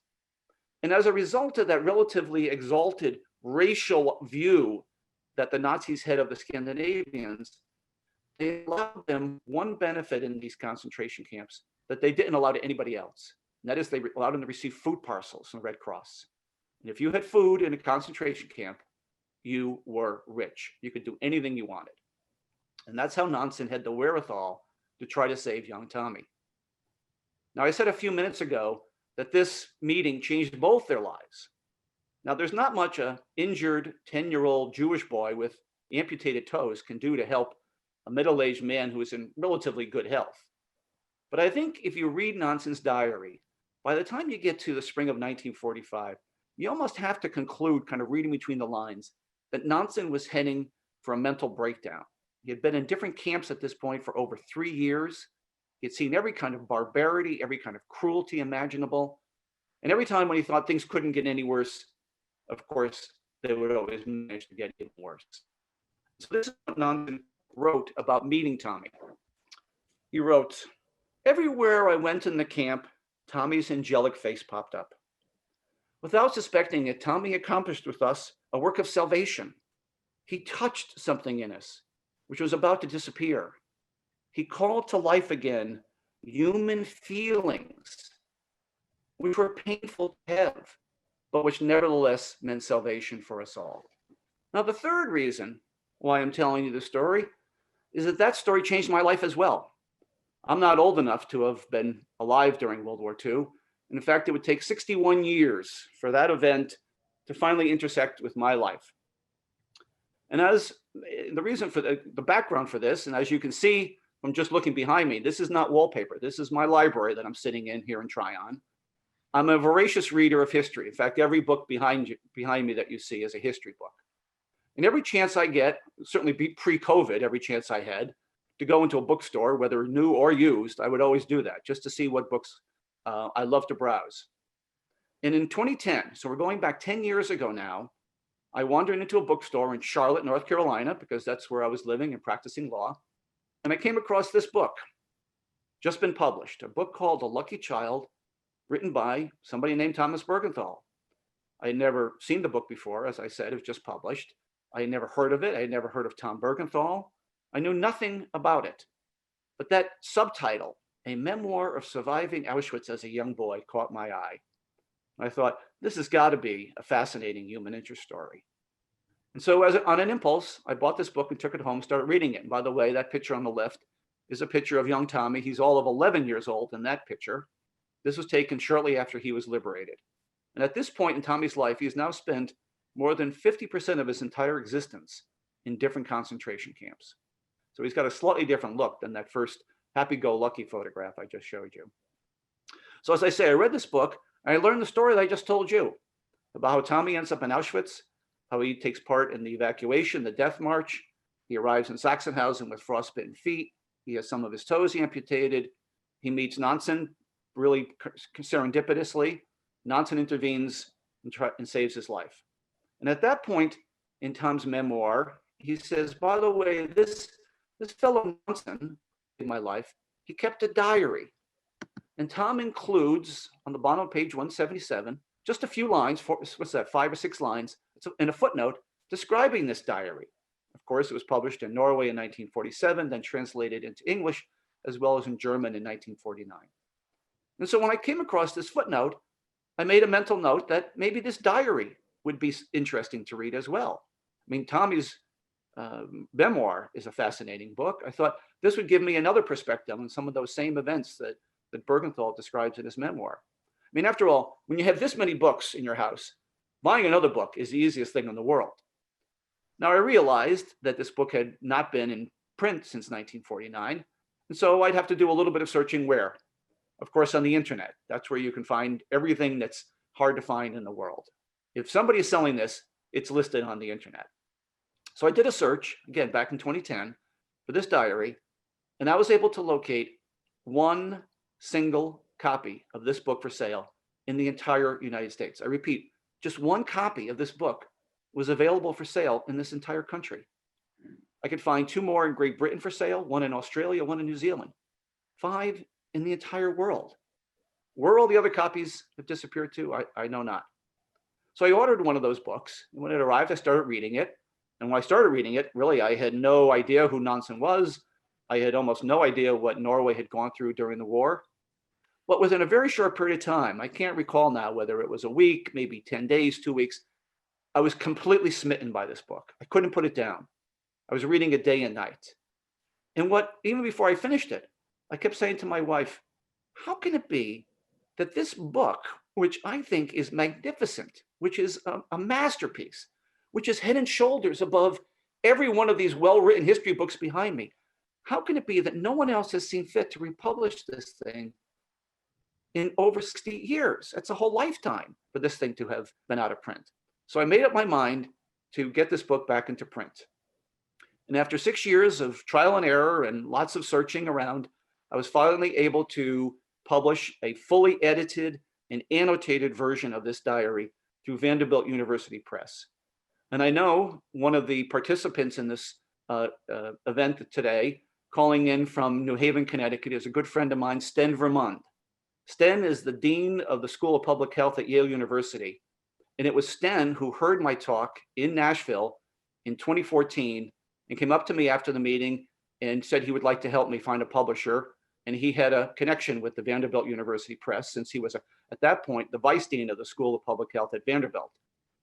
And as a result of that relatively exalted racial view that the Nazis had of the Scandinavians, they allowed them one benefit in these concentration camps that they didn't allow to anybody else. And that is they allowed them to receive food parcels from the Red Cross. And if you had food in a concentration camp, you were rich. You could do anything you wanted. And that's how Nansen had the wherewithal to try to save young Tommy. Now, I said a few minutes ago that this meeting changed both their lives. Now, there's not much an injured 10-year-old Jewish boy with amputated toes can do to help a middle-aged man who is in relatively good health. But I think if you read Nansen's diary, by the time you get to the spring of 1945, you almost have to conclude, kind of reading between the lines, that Nansen was heading for a mental breakdown. He had been in different camps at this point for over 3 years. He had seen every kind of barbarity, every kind of cruelty imaginable. And every time when he thought things couldn't get any worse, of course, they would always manage to get even worse. So this is what Nansen wrote about meeting Tommy. He wrote, "Everywhere I went in the camp, Tommy's angelic face popped up. Without suspecting it, Tommy accomplished with us a work of salvation. He touched something in us, which was about to disappear. He called to life again human feelings, which were painful to have, but which nevertheless meant salvation for us all." Now, the third reason why I'm telling you the story is that that story changed my life as well. I'm not old enough to have been alive during World War II. And in fact, it would take 61 years for that event to finally intersect with my life. And as the reason for the background for this, and as you can see from just looking behind me, this is not wallpaper. This is my library that I'm sitting in here in Tryon. I'm a voracious reader of history. In fact, every book behind me that you see is a history book. And every chance I get, certainly pre-COVID, every chance I had to go into a bookstore, whether new or used, I would always do that just to see what books I love to browse. And in 2010, so we're going back 10 years ago now, I wandered into a bookstore in Charlotte, North Carolina, because that's where I was living and practicing law. And I came across this book, just been published, a book called The Lucky Child, written by somebody named Tommy Buergenthal. I had never seen the book before, as I said, it was just published. I had never heard of it. I had never heard of Tom Buergenthal. I knew nothing about it. But that subtitle, A Memoir of Surviving Auschwitz as a Young Boy, caught my eye. I thought, this has got to be a fascinating human interest story. And so on an impulse, I bought this book and took it home, started reading it. And by the way, that picture on the left is a picture of young Tommy. He's all of 11 years old in that picture. This was taken shortly after he was liberated. And at this point in Tommy's life, he's now spent more than 50% of his entire existence in different concentration camps. So he's got a slightly different look than that first happy-go-lucky photograph I just showed you. So as I say, I read this book, and I learned the story that I just told you about how Tommy ends up in Auschwitz, how he takes part in the evacuation, the death march. He arrives in Sachsenhausen with frostbitten feet. He has some of his toes amputated. He meets Nansen, really serendipitously. Nansen intervenes and saves his life. And at that point in Tom's memoir, he says, by the way, this fellow Nansen in my life he kept a diary. And Tom includes on the bottom of page 177, just a few lines, what's that, 5 or 6 lines, in a footnote describing this diary. Of course, it was published in Norway in 1947, then translated into English, as well as in German in 1949. And so when I came across this footnote, I made a mental note that maybe this diary would be interesting to read as well. I mean, Tommy's memoir is a fascinating book. I thought this would give me another perspective on some of those same events that Buergenthal describes in his memoir. I mean, after all, when you have this many books in your house, buying another book is the easiest thing in the world. Now, I realized that this book had not been in print since 1949, and so I'd have to do a little bit of searching where? Of course, on the internet. That's where you can find everything that's hard to find in the world. If somebody is selling this, it's listed on the internet. So I did a search, again, back in 2010, for this diary, and I was able to locate one single copy of this book for sale in the entire United States. I repeat, just one copy of this book was available for sale in this entire country. I could find 2 more in Great Britain for sale, 1 in Australia, 1 in New Zealand, 5 in the entire world. Where all the other copies have disappeared to, I know not. So I ordered one of those books, and when it arrived, I started reading it. And when I started reading it, really, I had no idea who Nansen was. I had almost no idea what Norway had gone through during the war. But within a very short period of time, I can't recall now whether it was a week, maybe 10 days, 2 weeks, I was completely smitten by this book. I couldn't put it down. I was reading it day and night. And even before I finished it, I kept saying to my wife, how can it be that this book, which I think is magnificent, which is a masterpiece, which is head and shoulders above every one of these well-written history books behind me, how can it be that no one else has seen fit to republish this thing in over 60 years? That's a whole lifetime for this thing to have been out of print. So I made up my mind to get this book back into print. And after 6 years of trial and error and lots of searching around, I was finally able to publish a fully edited and annotated version of this diary through Vanderbilt University Press. And I know one of the participants in this event today, calling in from New Haven, Connecticut, is a good friend of mine, Sten Vermund. Sten is the Dean of the School of Public Health at Yale University. And it was Sten who heard my talk in Nashville in 2014 and came up to me after the meeting and said he would like to help me find a publisher. And he had a connection with the Vanderbilt University Press since he was, at that point, the vice dean of the School of Public Health at Vanderbilt.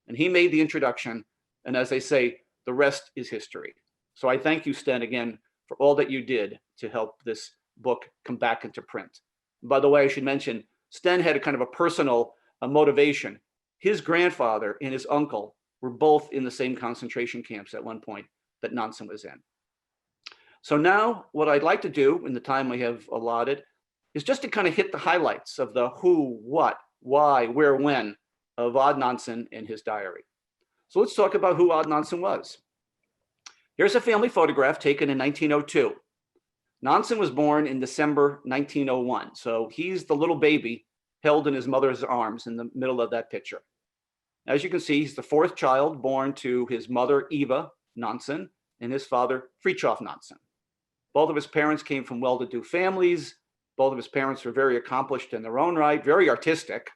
And he made the introduction. And as they say, the rest is history. So I thank you, Sten, again, for all that you did to help this book come back into print. By the way, I should mention, Sten had a kind of a personal motivation. His grandfather and his uncle were both in the same concentration camps at one point that Nansen was in. So now what I'd like to do in the time we have allotted is just to kind of hit the highlights of the who, what, why, where, when of Odd Nansen and his diary. So let's talk about who Odd Nansen was. Here's a family photograph taken in 1902. Nansen was born in December 1901. So he's the little baby held in his mother's arms in the middle of that picture. As you can see, he's the 4th child born to his mother, Eva Nansen, and his father, Fridtjof Nansen. Both of his parents came from well-to-do families. Both of his parents were very accomplished in their own right, very artistic.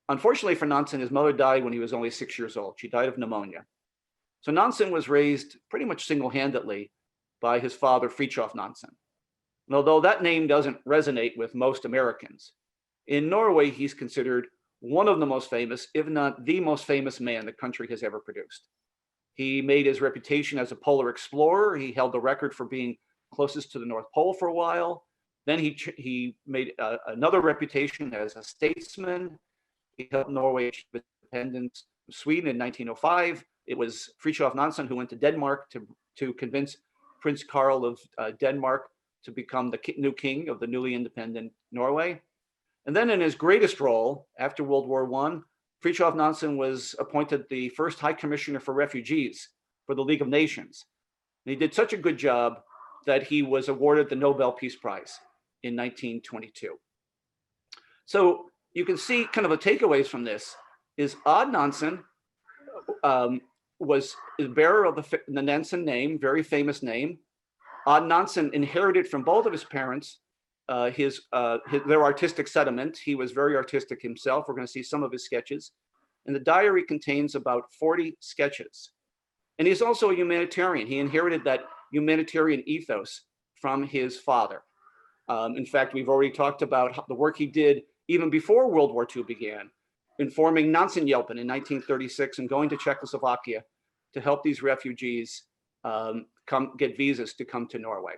Unfortunately for Nansen, his mother died when he was only 6 years old. She died of pneumonia. So Nansen was raised pretty much single-handedly by his father, Fridtjof Nansen. And although that name doesn't resonate with most Americans, in Norway, he's considered one of the most famous, if not the most famous man the country has ever produced. He made his reputation as a polar explorer. He held the record for being closest to the North Pole for a while. Then he made another reputation as a statesman. He helped Norway achieve independence from Sweden in 1905. It was Fridtjof Nansen who went to Denmark to convince Prince Carl of Denmark to become the new king of the newly independent Norway. And then in his greatest role after World War I, Fridtjof Nansen was appointed the first High Commissioner for Refugees for the League of Nations. And he did such a good job that he was awarded the Nobel Peace Prize in 1922. So you can see kind of the takeaways from this is Odd Nansen was the bearer of the Nansen name, very famous name. Odd Nansen inherited from both of his parents their artistic sediment. He was very artistic himself. We're going to see some of his sketches. And the diary contains about 40 sketches. And he's also a humanitarian. He inherited that humanitarian ethos from his father. In fact, we've already talked about the work he did even before World War II began, in forming Nansen in 1936 and going to Czechoslovakia to help these refugees come get visas to come to Norway.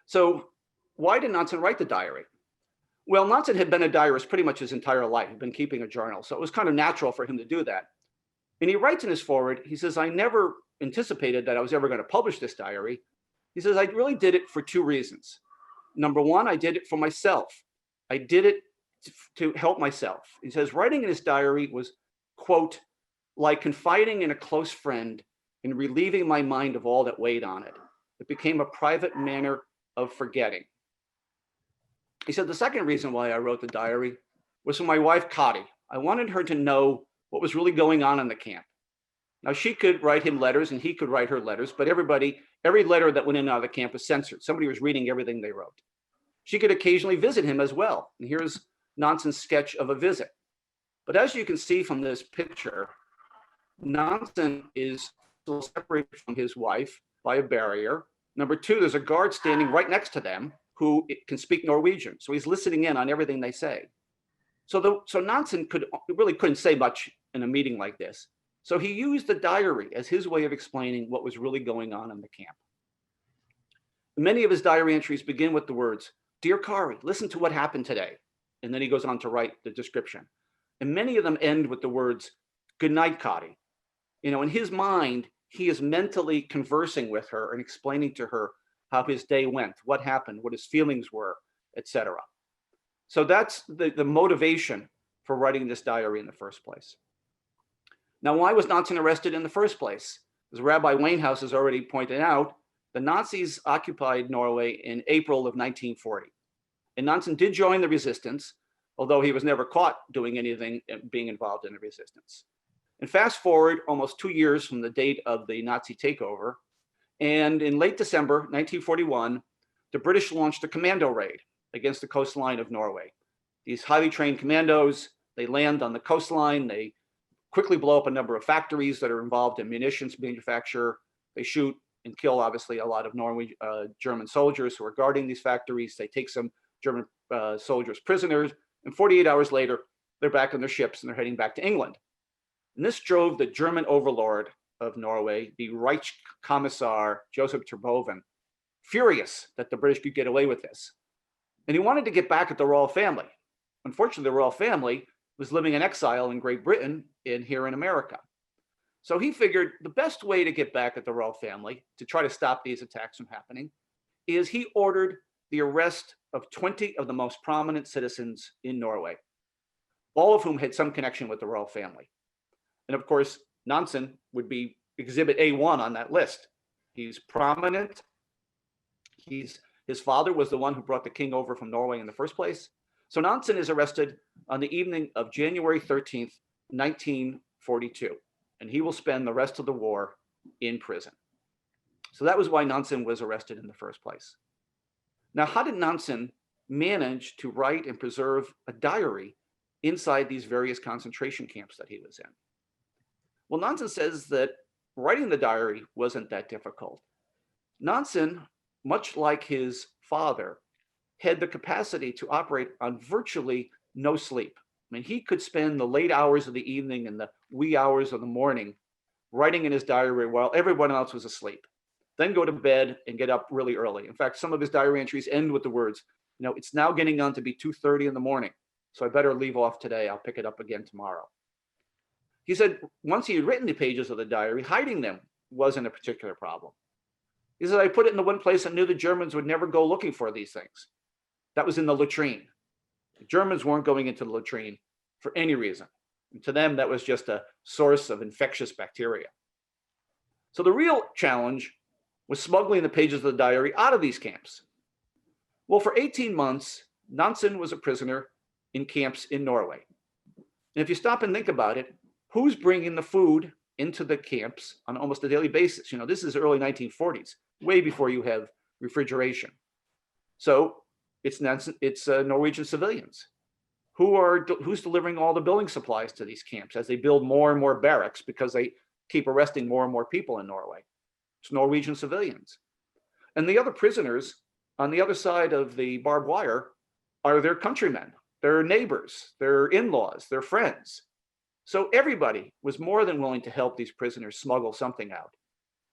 So why did Nansen write the diary? Well, Nansen had been a diarist pretty much his entire life. He'd been keeping a journal. So it was kind of natural for him to do that. And he writes in his foreword, he says, I never anticipated that I was ever going to publish this diary. He says, I really did it for two reasons. Number one, I did it for myself. I did it to help myself. He says, writing in his diary was, quote, like confiding in a close friend and relieving my mind of all that weighed on it. It became a private manner of forgetting. He said, the second reason why I wrote the diary was for my wife, Kati. I wanted her to know what was really going on in the camp. Now, she could write him letters and he could write her letters, but every letter that went in and out of the camp was censored. Somebody was reading everything they wrote. She could occasionally visit him as well. And here's Nansen's sketch of a visit. But as you can see from this picture, Nansen is still separated from his wife by a barrier. Number two, there's a guard standing right next to them who can speak Norwegian. So he's listening in on everything they say. So Nansen really couldn't say much in a meeting like this. So he used the diary as his way of explaining what was really going on in the camp. Many of his diary entries begin with the words, "Dear Kari, listen to what happened today." And then he goes on to write the description. And many of them end with the words, "Good night, Kari." You know, in his mind, he is mentally conversing with her and explaining to her how his day went, what happened, what his feelings were, etc. So that's the motivation for writing this diary in the first place. Now, why was Nansen arrested in the first place? As Rabbi Wainhouse has already pointed out, the Nazis occupied Norway in April of 1940. And Nansen did join the resistance, although he was never caught doing anything, being involved in the resistance. And fast forward almost 2 years from the date of the Nazi takeover, and in late December 1941, the British launched a commando raid against the coastline of Norway. These highly trained commandos, they land on the coastline, they quickly blow up a number of factories that are involved in munitions manufacture. They shoot and kill, obviously, a lot of German soldiers who are guarding these factories. They take some German soldiers prisoners, and 48 hours later, they're back on their ships and they're heading back to England. And this drove the German overlord of Norway, the Reichskommissar Joseph Terboven, furious that the British could get away with this. And he wanted to get back at the royal family. Unfortunately, the royal family was living in exile in Great Britain and here in America. So he figured the best way to get back at the royal family to try to stop these attacks from happening is he ordered the arrest of 20 of the most prominent citizens in Norway, all of whom had some connection with the royal family. And of course, Nansen would be exhibit A1 on that list. He's prominent. His father was the one who brought the king over from Norway in the first place. So Nansen is arrested on the evening of January 13th, 1942, and he will spend the rest of the war in prison. So that was why Nansen was arrested in the first place. Now, how did Nansen manage to write and preserve a diary inside these various concentration camps that he was in? Well, Nansen says that writing the diary wasn't that difficult. Nansen, much like his father, had the capacity to operate on virtually no sleep. I mean, he could spend the late hours of the evening and the wee hours of the morning writing in his diary while everyone else was asleep, then go to bed and get up really early. In fact, some of his diary entries end with the words, you know, it's now getting on to be 2:30 in the morning, so I better leave off today. I'll pick it up again tomorrow. He said once he had written the pages of the diary, hiding them wasn't a particular problem. He said, I put it in the one place I knew the Germans would never go looking for these things. That was in the latrine. The Germans weren't going into the latrine for any reason. And to them, that was just a source of infectious bacteria. So the real challenge was smuggling the pages of the diary out of these camps. Well, for 18 months, Nansen was a prisoner in camps in Norway. And if you stop and think about it, who's bringing the food into the camps on almost a daily basis? You know, this is early 1940s, way before you have refrigeration. So It's Nansen, it's Norwegian civilians. Who's delivering all the building supplies to these camps as they build more and more barracks because they keep arresting more and more people in Norway? It's Norwegian civilians. And the other prisoners on the other side of the barbed wire are their countrymen, their neighbors, their in-laws, their friends. So everybody was more than willing to help these prisoners smuggle something out.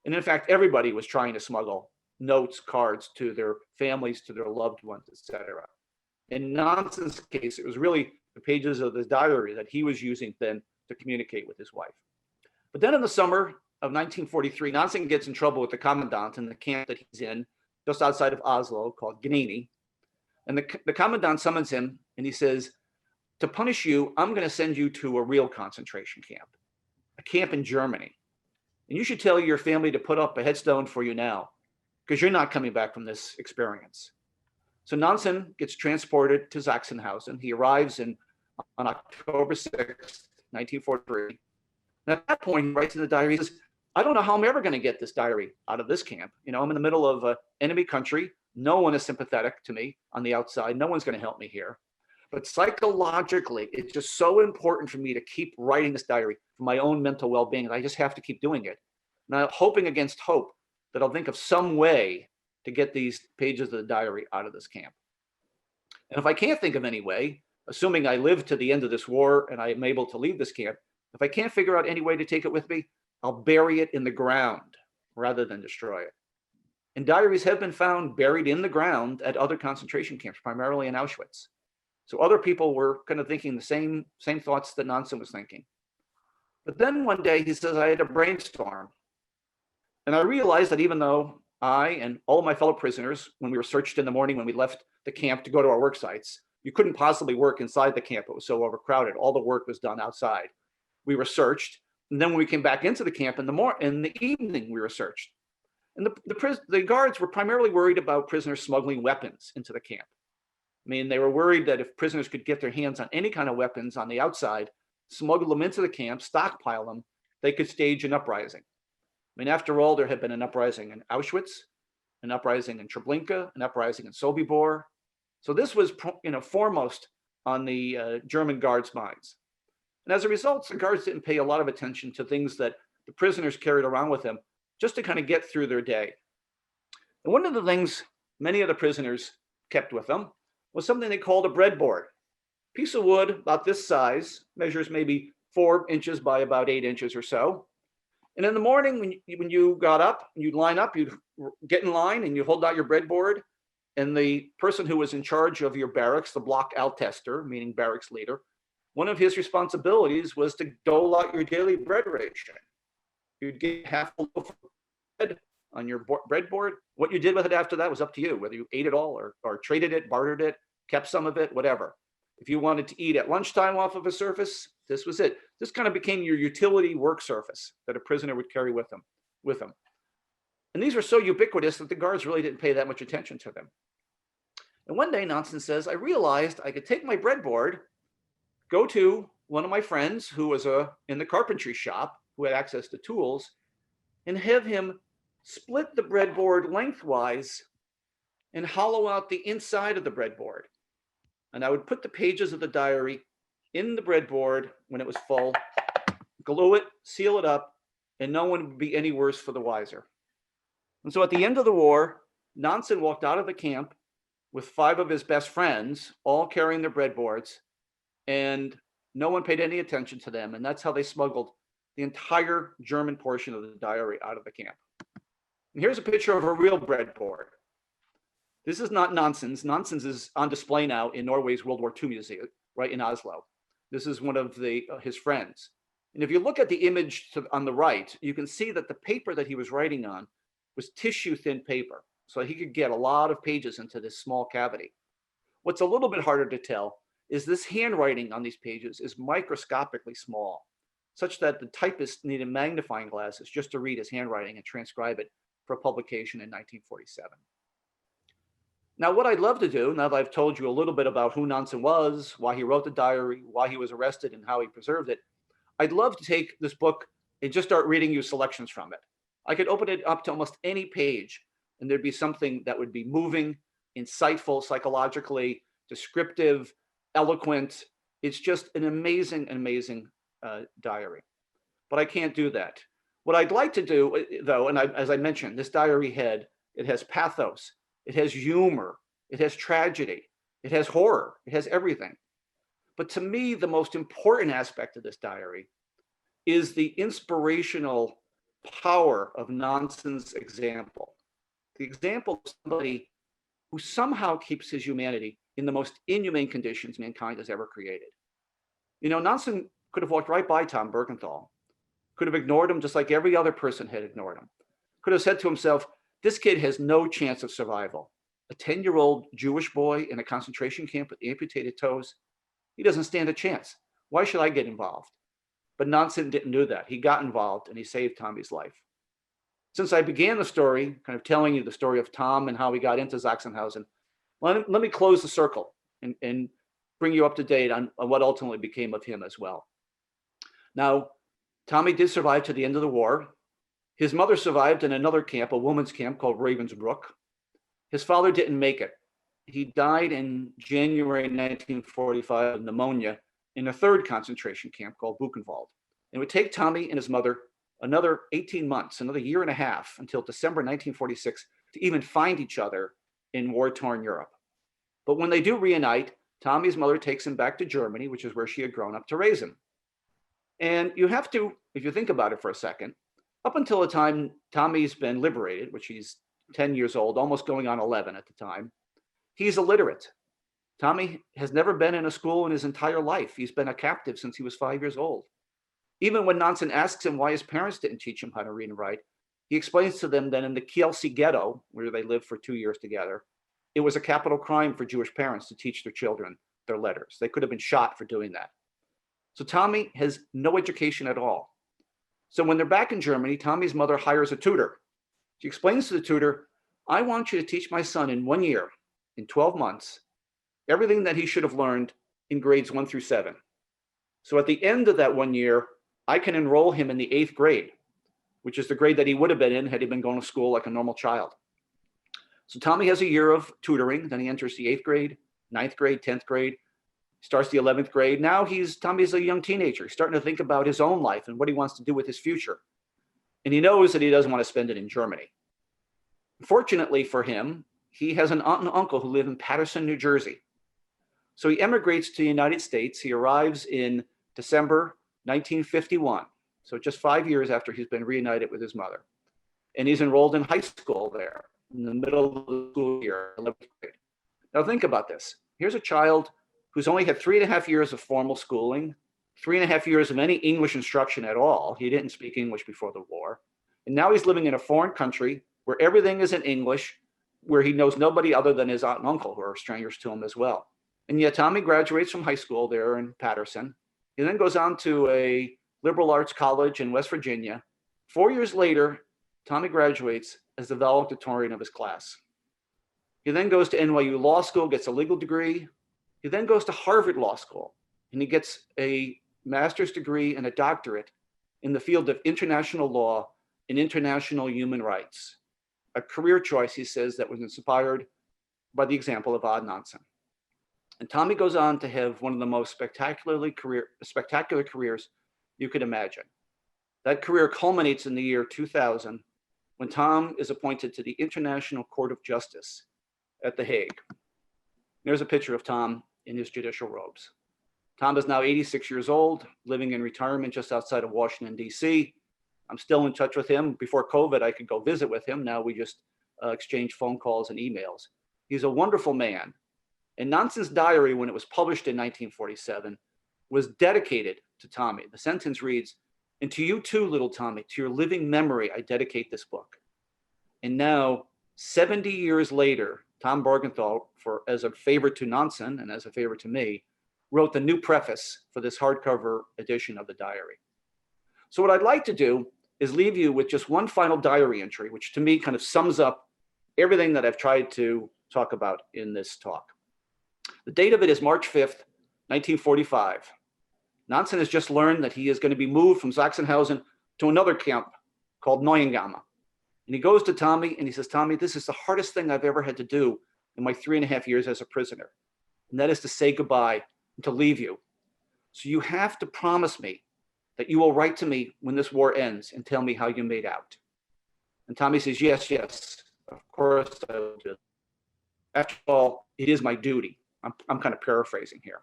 And in fact, everybody was trying to smuggle notes, cards to their families, to their loved ones, etc. In Nansen's case, it was really the pages of his diary that he was using then to communicate with his wife. But then in the summer of 1943, Nansen gets in trouble with the commandant in the camp that he's in, just outside of Oslo, called Gnini. And the commandant summons him and he says, to punish you, I'm going to send you to a real concentration camp, a camp in Germany. And you should tell your family to put up a headstone for you now, because you're not coming back from this experience. So Nansen gets transported to Sachsenhausen. He arrives on October 6th, 1943. And at that point, he writes in the diary, he says, I don't know how I'm ever going to get this diary out of this camp. You know, I'm in the middle of an enemy country. No one is sympathetic to me on the outside. No one's going to help me here. But psychologically, it's just so important for me to keep writing this diary for my own mental well-being. I just have to keep doing it. And I'm hoping against hope that I'll think of some way to get these pages of the diary out of this camp. And if I can't think of any way, assuming I live to the end of this war and I am able to leave this camp, if I can't figure out any way to take it with me, I'll bury it in the ground rather than destroy it. And diaries have been found buried in the ground at other concentration camps, primarily in Auschwitz. So other people were kind of thinking the same thoughts that Nansen was thinking. But then one day he says, I had a brainstorm. And I realized that even though I and all of my fellow prisoners, when we were searched in the morning, when we left the camp to go to our work sites, you couldn't possibly work inside the camp. It was so overcrowded. All the work was done outside. We were searched. And then when we came back into the camp in the evening, we were searched. And the guards were primarily worried about prisoners smuggling weapons into the camp. I mean, they were worried that if prisoners could get their hands on any kind of weapons on the outside, smuggle them into the camp, stockpile them, they could stage an uprising. I mean, after all, there had been an uprising in Auschwitz, an uprising in Treblinka, an uprising in Sobibor. So this was, foremost on the German guards' minds. And as a result, the guards didn't pay a lot of attention to things that the prisoners carried around with them just to kind of get through their day. And one of the things many of the prisoners kept with them was something they called a breadboard. Piece of wood about this size, measures maybe 4 inches by about 8 inches or so. And in the morning, when you got up, you'd line up, you'd get in line and you hold out your breadboard. And the person who was in charge of your barracks, the block altester, meaning barracks leader, one of his responsibilities was to dole out your daily bread ration. You'd get half a loaf of bread on your breadboard. What you did with it after that was up to you, whether you ate it all or traded it, bartered it, kept some of it, whatever. If you wanted to eat at lunchtime off of a surface, this was it. This kind of became your utility work surface that a prisoner would carry with them. And these were so ubiquitous that the guards really didn't pay that much attention to them. And one day Nansen says, I realized I could take my breadboard, go to one of my friends who was in the carpentry shop, who had access to tools, and have him split the breadboard lengthwise and hollow out the inside of the breadboard. And I would put the pages of the diary in the breadboard when it was full, glue it, seal it up, and no one would be any worse for the wiser. And so at the end of the war, Nansen walked out of the camp with 5 of his best friends, all carrying their breadboards, and no one paid any attention to them. And that's how they smuggled the entire German portion of the diary out of the camp. And here's a picture of a real breadboard. This is not Nansen's. Nansen's is on display now in Norway's World War II Museum, right in Oslo. This is one of his friends. And if you look at the image on the right, you can see that the paper that he was writing on was tissue thin paper. So he could get a lot of pages into this small cavity. What's a little bit harder to tell is this handwriting on these pages is microscopically small, such that the typist needed magnifying glasses just to read his handwriting and transcribe it for publication in 1947. Now, what I'd love to do, now that I've told you a little bit about who Nansen was, why he wrote the diary, why he was arrested, and how he preserved it, I'd love to take this book and just start reading you selections from it. I could open it up to almost any page, and there'd be something that would be moving, insightful, psychologically descriptive, eloquent. It's just an amazing, amazing diary. But I can't do that. What I'd like to do, though, and as I mentioned, this diary it has pathos, it has humor, it has tragedy, it has horror, it has everything. But to me, the most important aspect of this diary is the inspirational power of Nansen's example. The example of somebody who somehow keeps his humanity in the most inhumane conditions mankind has ever created. You know, Nansen could have walked right by Tom Buergenthal, could have ignored him just like every other person had ignored him, could have said to himself, this kid has no chance of survival. A 10-year-old Jewish boy in a concentration camp with amputated toes, he doesn't stand a chance. Why should I get involved? But Nansen didn't do that. He got involved and he saved Tommy's life. Since I began the story, kind of telling you the story of Tom and how he got into Sachsenhausen, let me close the circle and bring you up to date on what ultimately became of him as well. Now, Tommy did survive to the end of the war. His mother survived in another camp, a women's camp called Ravensbrück. His father didn't make it. He died in January 1945 of pneumonia in a third concentration camp called Buchenwald. It would take Tommy and his mother another 18 months, another year and a half, until December 1946 to even find each other in war-torn Europe. But when they do reunite, Tommy's mother takes him back to Germany, which is where she had grown up, to raise him. And you have to, if you think about it for a second, up until the time Tommy's been liberated, which he's 10 years old, almost going on 11 at the time, he's illiterate. Tommy has never been in a school in his entire life. He's been a captive since he was 5 years old. Even when Nansen asks him why his parents didn't teach him how to read and write, he explains to them that in the Kielce ghetto, where they lived for 2 years together, it was a capital crime for Jewish parents to teach their children their letters. They could have been shot for doing that. So Tommy has no education at all. So when they're back in Germany, Tommy's mother hires a tutor. She explains to the tutor, I want you to teach my son in 1 year, in 12 months, everything that he should have learned in grades 1 through 7. So at the end of that 1 year, I can enroll him in the 8th grade, which is the grade that he would have been in had he been going to school like a normal child. So Tommy has a year of tutoring, then he enters the 8th grade, 9th grade, 10th grade, starts the 11th grade. Now Tommy's a young teenager. He's starting to think about his own life and what he wants to do with his future. And he knows that he doesn't want to spend it in Germany. Fortunately for him, he has an aunt and uncle who live in Paterson, New Jersey. So he emigrates to the United States. He arrives in December 1951. So just 5 years after he's been reunited with his mother. And he's enrolled in high school there in the middle of the school year, 11th grade. Now think about this. Here's a child who's only had 3.5 years of formal schooling, 3.5 years of any English instruction at all. He didn't speak English before the war. And now he's living in a foreign country where everything is in English, where he knows nobody other than his aunt and uncle, who are strangers to him as well. And yet Tommy graduates from high school there in Paterson. He then goes on to a liberal arts college in West Virginia. 4 years later, Tommy graduates as the valedictorian of his class. He then goes to NYU Law School, gets a legal degree. He then goes to Harvard Law School, and he gets a master's degree and a doctorate in the field of international law and international human rights. A career choice, he says, that was inspired by the example of Nansen. And Tommy goes on to have one of the most spectacular careers you could imagine. That career culminates in the year 2000 when Tom is appointed to the International Court of Justice at The Hague. There's a picture of Tom in his judicial robes. Tom is now 86 years old, living in retirement just outside of Washington, D.C. I'm still in touch with him. Before COVID, I could go visit with him. Now we just exchange phone calls and emails. He's a wonderful man. And Nansen's diary, when it was published in 1947, was dedicated to Tommy. The sentence reads, "And to you too, little Tommy, to your living memory, I dedicate this book." And now, 70 years later, Tom Buergenthal, as a favor to Nansen and as a favor to me, wrote the new preface for this hardcover edition of the diary. So what I'd like to do is leave you with just one final diary entry, which to me kind of sums up everything that I've tried to talk about in this talk. The date of it is March 5th, 1945. Nansen has just learned that he is going to be moved from Sachsenhausen to another camp called Neuengamme. And he goes to Tommy and he says, "Tommy, this is the hardest thing I've ever had to do in my 3.5 years as a prisoner, and that is to say goodbye and to leave you. So you have to promise me that you will write to me when this war ends and tell me how you made out. And Tommy says, yes, of course I will do. After all, it is my duty. I'm kind of paraphrasing here.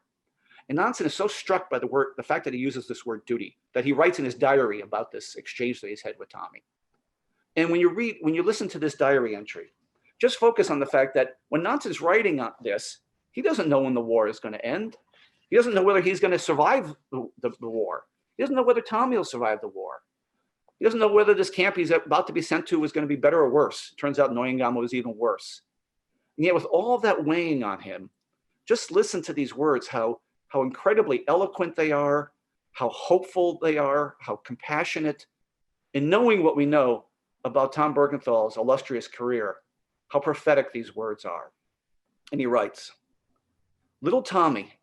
And Nansen is so struck by the fact that he uses this word duty, that he writes in his diary about this exchange that he's had with Tommy. And when you listen to this diary entry, just focus on the fact that when Nansen's writing on this, he doesn't know when the war is going to end. He doesn't know whether he's going to survive the war. He doesn't know whether Tommy will survive the war. He doesn't know whether this camp he's about to be sent to is going to be better or worse. It turns out Neuengamme was even worse. And yet with all of that weighing on him, just listen to these words, how incredibly eloquent they are, how hopeful they are, how compassionate. And knowing what we know about Tom Buergenthal's illustrious career, how prophetic these words are. And he writes, little Tommy,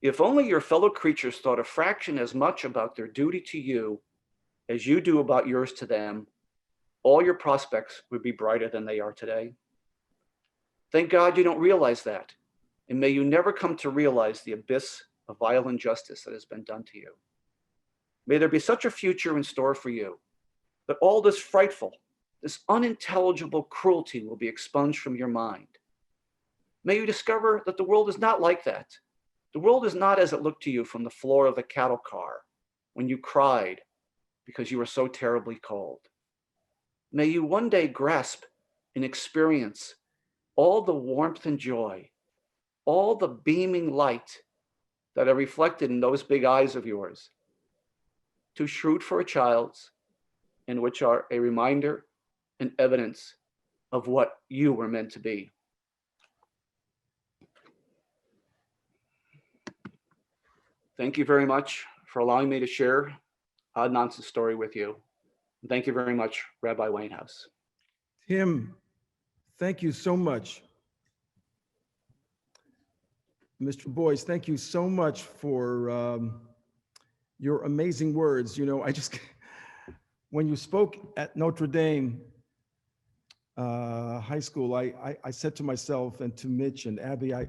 if only your fellow creatures thought a fraction as much about their duty to you as you do about yours to them, all your prospects would be brighter than they are today. Thank God you don't realize that, and may you never come to realize the abyss of vile injustice that has been done to you. May there be such a future in store for you that all this frightful, this unintelligible cruelty will be expunged from your mind. May you discover that the world is not like that. The world is not as it looked to you from the floor of the cattle car when you cried because you were so terribly cold. May you one day grasp and experience all the warmth and joy, all the beaming light that are reflected in those big eyes of yours, too shrewd for a child's, and which are a reminder and evidence of what you were meant to be. Thank you very much for allowing me to share Odd Nansen's story with you. And thank you very much, Rabbi Wainhouse. Tim, thank you so much. Mr. Boyce, thank you so much for your amazing words. You know, when you spoke at Notre Dame High School, I said to myself and to Mitch and Abby, I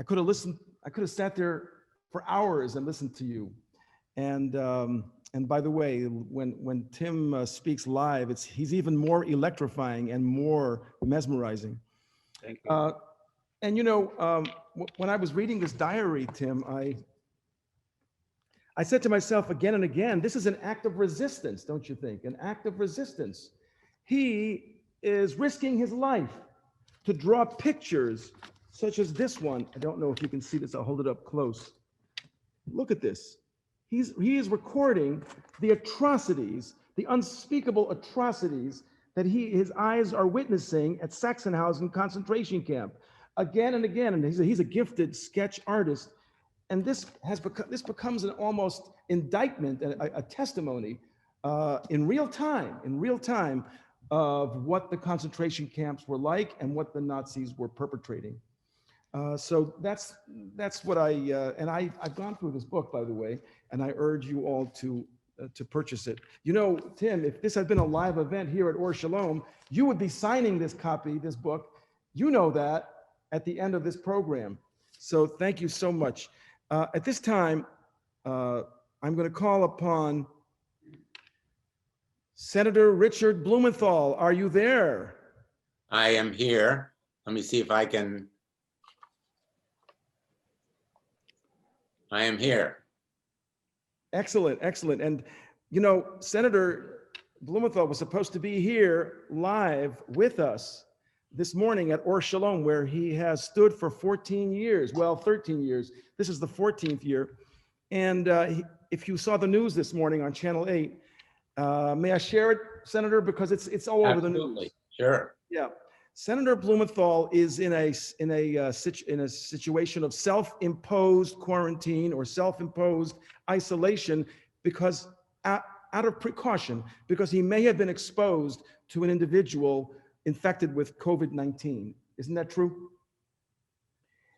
could have sat there for hours and listened to you. And by the way, when Tim speaks live, he's even more electrifying and more mesmerizing. Thank you. And you know, when I was reading this diary, Tim, I said to myself again and again, this is an act of resistance, don't you think? An act of resistance. He is risking his life to draw pictures such as this one. I don't know if you can see this. I'll hold it up close. Look at this. He is recording the atrocities, the unspeakable atrocities that his eyes are witnessing at Sachsenhausen concentration camp again and again. And he's a gifted sketch artist. And this becomes an almost indictment, a testimony in real time of what the concentration camps were like and what the Nazis were perpetrating. So that's what I've gone through this book, by the way, and I urge you all to purchase it. You know, Tim, if this had been a live event here at Or Shalom, you would be signing this book. You know that at the end of this program. So thank you so much. At this time, I'm going to call upon Senator Richard Blumenthal. Are you there? I am here. Let me see if I can. I am here. Excellent, excellent. And, you know, Senator Blumenthal was supposed to be here live with us this morning at Or Shalom, where he has stood for 14 years, well, 13 years. This is the 14th year. And if you saw the news this morning on Channel 8, may I share it, Senator? Because it's all over the news. Sure. Yeah. Senator Blumenthal is in a situation of self-imposed quarantine or self-imposed isolation because out of precaution, because he may have been exposed to an individual infected with COVID-19. Isn't that true?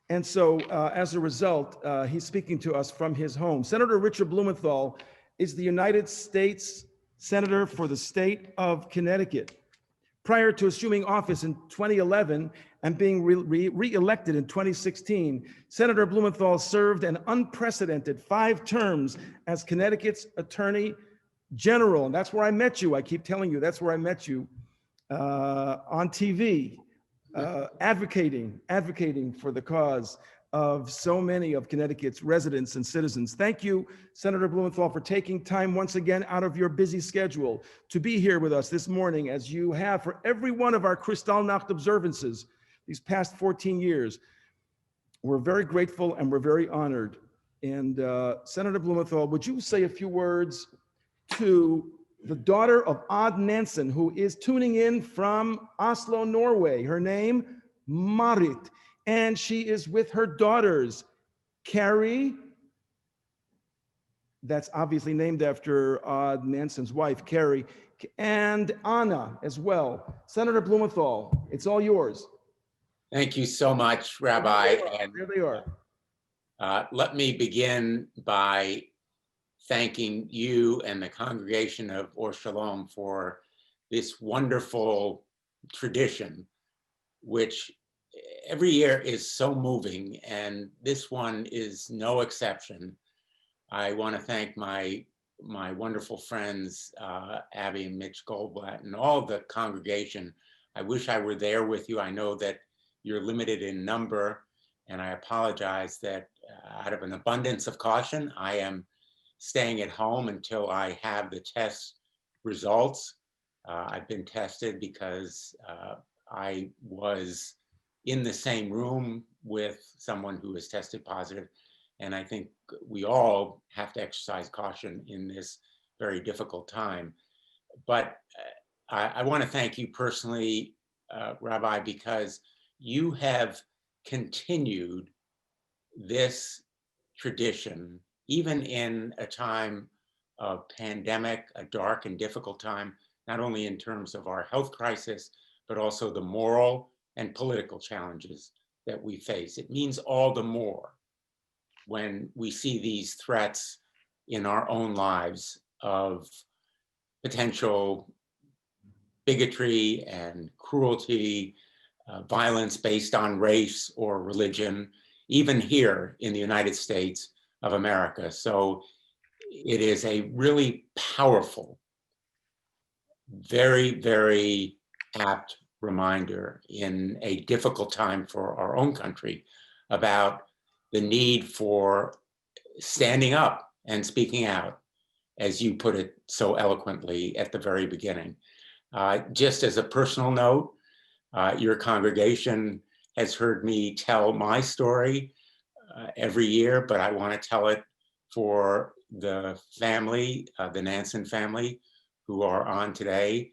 And so as a result, he's speaking to us from his home. Senator Richard Blumenthal is the United States Senator for the state of Connecticut. Prior to assuming office in 2011 and being re-elected in 2016, Senator Blumenthal served an unprecedented 5 terms as Connecticut's Attorney General. And that's where I met you. I keep telling you, that's where I met you, on TV, advocating for the cause of so many of Connecticut's residents and citizens. Thank you, Senator Blumenthal, for taking time once again out of your busy schedule to be here with us this morning, as you have for every one of our Kristallnacht observances these past 14 years. We're very grateful and we're very honored. And Senator Blumenthal, would you say a few words to the daughter of Odd Nansen, who is tuning in from Oslo, Norway? Her name, Marit, and she is with her daughters, Carrie, that's obviously named after Odd Nansen's wife, Carrie, and Anna as well. Senator Blumenthal, it's all yours. Thank you so much, Rabbi. And Here they are. let me begin by thanking you and the congregation of Or Shalom for this wonderful tradition, which every year is so moving, and this one is no exception. I want to thank my wonderful friends, Abby and Mitch Goldblatt, and all the congregation. I wish I were there with you. I know that you're limited in number, and I apologize that out of an abundance of caution, I am staying at home until I have the test results. I've been tested because I was in the same room with someone who was tested positive. And I think we all have to exercise caution in this very difficult time. But I want to thank you personally, Rabbi, because you have continued this tradition, even in a time of pandemic, a dark and difficult time, not only in terms of our health crisis, but also the moral and political challenges that we face. It means all the more when we see these threats in our own lives of potential bigotry and cruelty, violence based on race or religion, even here in the United States of America. So it is a really powerful, very, very apt reminder in a difficult time for our own country about the need for standing up and speaking out, as you put it so eloquently at the very beginning. Just as a personal note, your congregation has heard me tell my story every year, but I want to tell it for the family, the Nansen family, who are on today.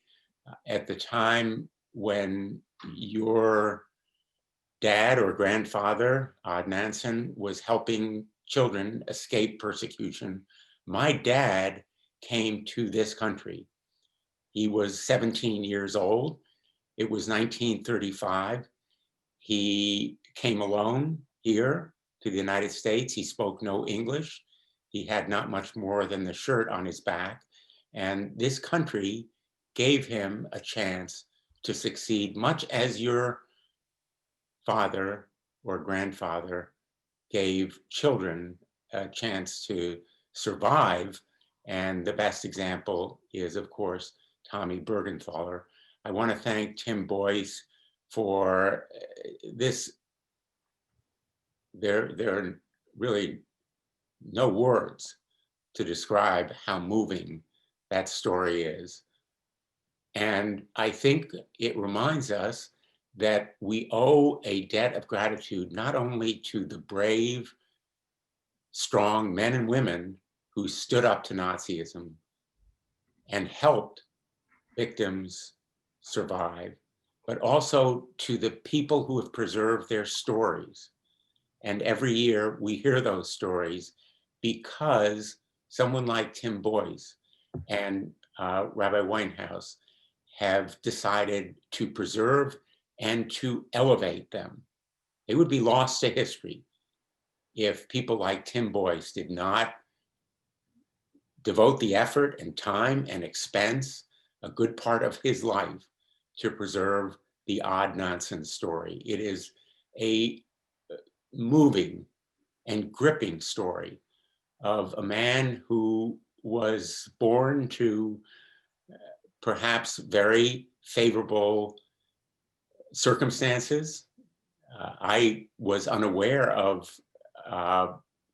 At the time when your dad or grandfather, Odd Nansen, was helping children escape persecution, my dad came to this country. He was 17 years old. It was 1935. He came alone here to the United States. He spoke no English. He had not much more than the shirt on his back. And this country gave him a chance to succeed, much as your father or grandfather gave children a chance to survive. And the best example is, of course, Tommy Buergenthal. I want to thank Tim Boyce for this. There are really no words to describe how moving that story is. And I think it reminds us that we owe a debt of gratitude not only to the brave, strong men and women who stood up to Nazism and helped victims survive, but also to the people who have preserved their stories. And every year we hear those stories because someone like Tim Boyce and Rabbi Winehouse have decided to preserve and to elevate them. They would be lost to history if people like Tim Boyce did not devote the effort and time and expense, a good part of his life, to preserve the Odd Nansen story. It is a moving and gripping story of a man who was born to perhaps very favorable circumstances. I was unaware of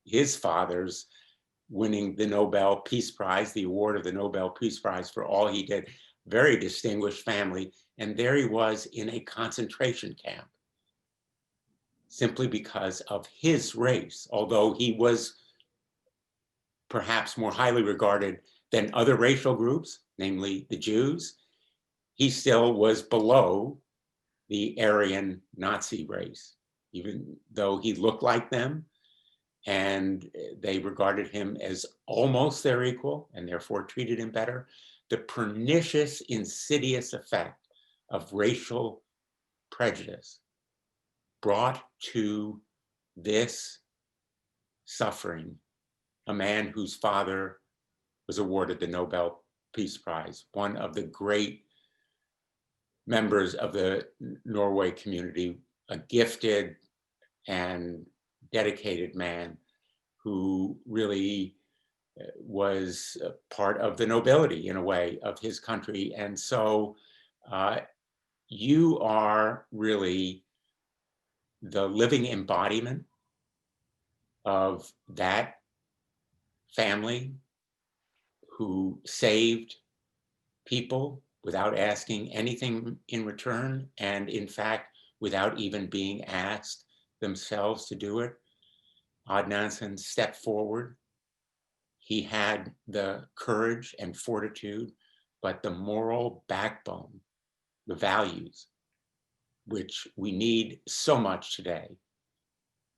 his father's winning the Nobel Peace Prize, the award of the Nobel Peace Prize for all he did. Very distinguished family. And there he was in a concentration camp, simply because of his race, although he was perhaps more highly regarded than other racial groups, namely the Jews. He still was below the Aryan Nazi race, even though he looked like them, and they regarded him as almost their equal and therefore treated him better. The pernicious, insidious effect of racial prejudice brought to this suffering a man whose father was awarded the Nobel Peace Prize, one of the great members of the Norway community, a gifted and dedicated man who really was part of the nobility, in a way, of his country. And so you are really the living embodiment of that family who saved people without asking anything in return, and in fact, without even being asked themselves to do it. Odd Nansen stepped forward. He had the courage and fortitude, but the moral backbone, the values, which we need so much today.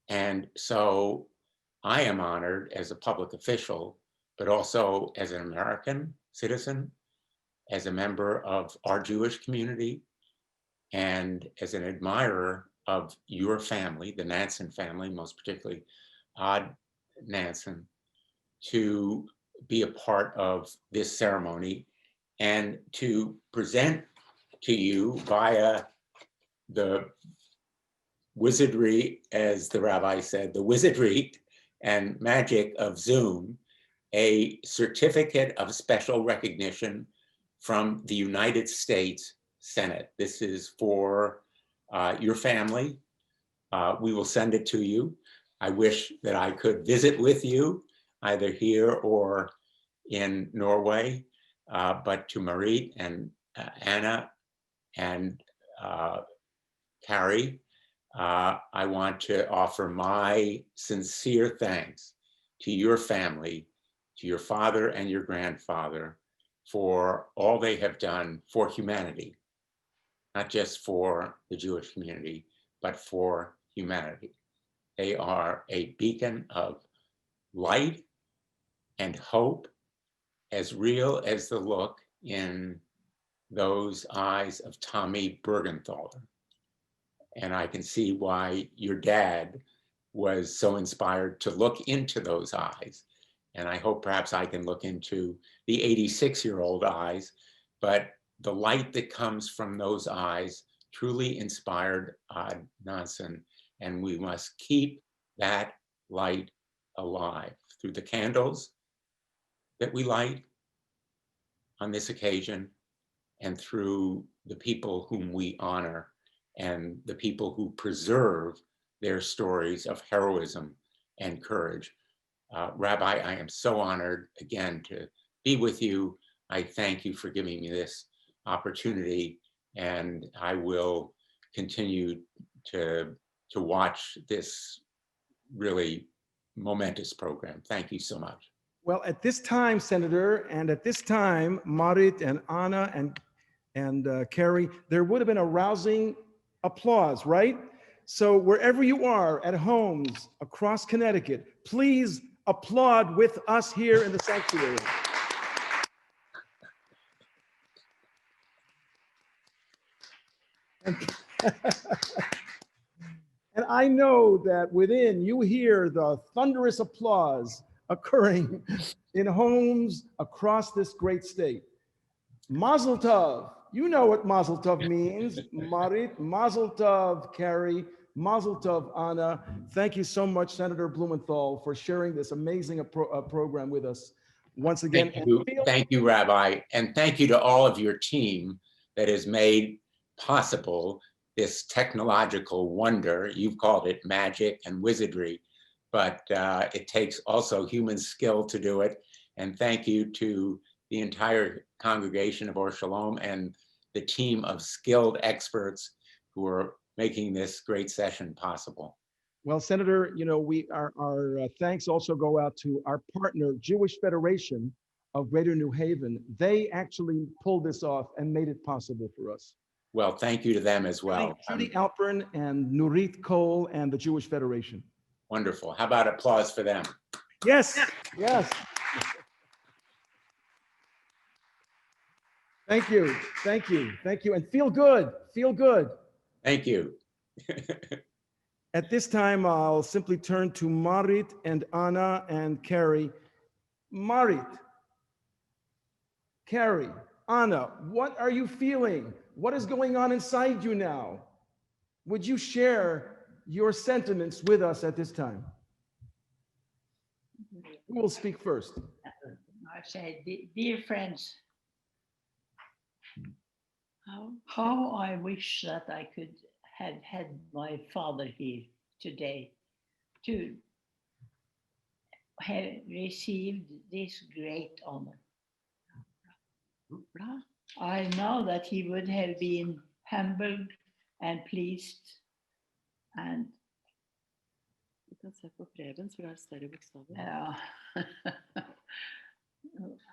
And so I am honored as a public official, but also as an American citizen, as a member of our Jewish community, and as an admirer of your family, the Nansen family, most particularly Odd Nansen, to be a part of this ceremony and to present to you via the wizardry, as the rabbi said, the wizardry and magic of Zoom, a certificate of special recognition from the United States Senate. This is for your family. We will send it to you. I wish that I could visit with you, either here or in Norway, but to Marit and Anna and Carrie, I want to offer my sincere thanks to your family, to your father and your grandfather, for all they have done for humanity, not just for the Jewish community, but for humanity. They are a beacon of light and hope, as real as the look in those eyes of Tommy Buergenthal. And I can see why your dad was so inspired to look into those eyes. And I hope perhaps I can look into the 86-year-old eyes, but the light that comes from those eyes truly inspired Odd Nansen. And we must keep that light alive through the candles that we light on this occasion, and through the people whom we honor and the people who preserve their stories of heroism and courage. Rabbi, I am so honored again to be with you. I thank you for giving me this opportunity, and I will continue to watch this really momentous program. Thank you so much. Well, at this time, Senator, and at this time, Marit and Anna and Carrie, there would have been a rousing applause, right? So wherever you are, at homes across Connecticut, please applaud with us here in the sanctuary. And I know that within you hear the thunderous applause occurring in homes across this great state. Mazel tov You know what Mazel Tov means. Marit, Mazel Tov, Carrie, Mazel Tov, Anna. Thank you so much, Senator Blumenthal, for sharing this amazing program with us once again. Thank you, Rabbi. And thank you to all of your team that has made possible this technological wonder. You've called it magic and wizardry, but it takes also human skill to do it. And thank you to the entire congregation of Or Shalom and the team of skilled experts who are making this great session possible. Well, Senator, you know, our thanks also go out to our partner, Jewish Federation of Greater New Haven. They actually pulled this off and made it possible for us. Well, thank you to them as well. Judy Alpern and Nurit Cole and the Jewish Federation. Wonderful. How about applause for them? Yes, yes. Thank you, thank you, thank you. And feel good, feel good. Thank you. At this time, I'll simply turn to Marit and Anna and Carrie. Marit, Carrie, Anna, what are you feeling? What is going on inside you now? Would you share your sentiments with us at this time? Who will speak first? I say, dear friends, how I wish that I could have had my father here today to have received this great honor. I know that he would have been humbled and pleased, and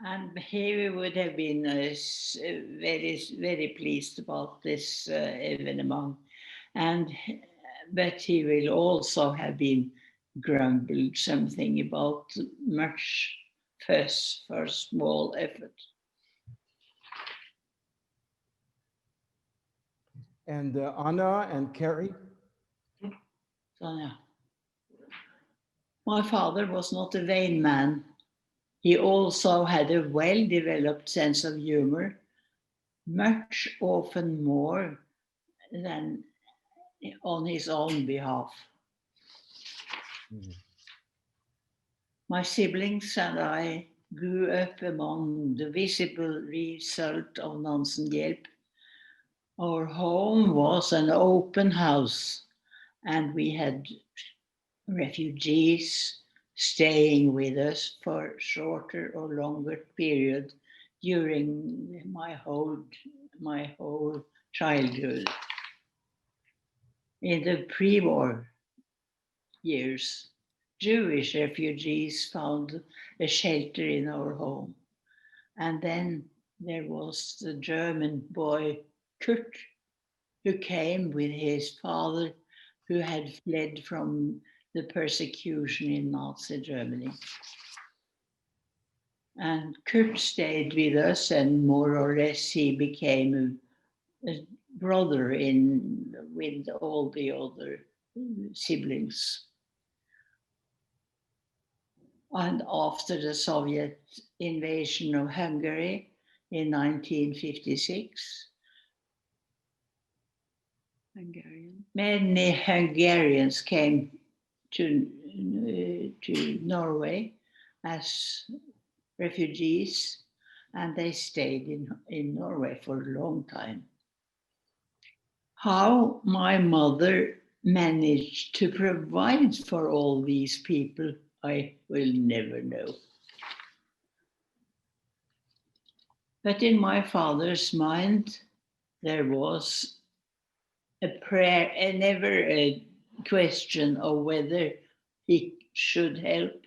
and he would have been very, very pleased about this evenement. But he will also have been grumbled something about much fuss for small effort. And Anna and Carrie? So, my father was not a vain man. He also had a well-developed sense of humor, much often more than on his own behalf. Mm-hmm. My siblings and I grew up among the visible result of Nansen Hjelp. Our home was an open house, and we had refugees staying with us for shorter or longer period during my whole childhood. In the pre-war years, Jewish refugees found a shelter in our home. And then there was the German boy Kurt, who came with his father, who had fled from the persecution in Nazi Germany. And Kurt stayed with us, and more or less he became a brother with all the other siblings. And after the Soviet invasion of Hungary in 1956, many Hungarians came to Norway as refugees, and they stayed in Norway for a long time. How my mother managed to provide for all these people, I will never know. But in my father's mind, there was a prayer, and never a question of whether he should help.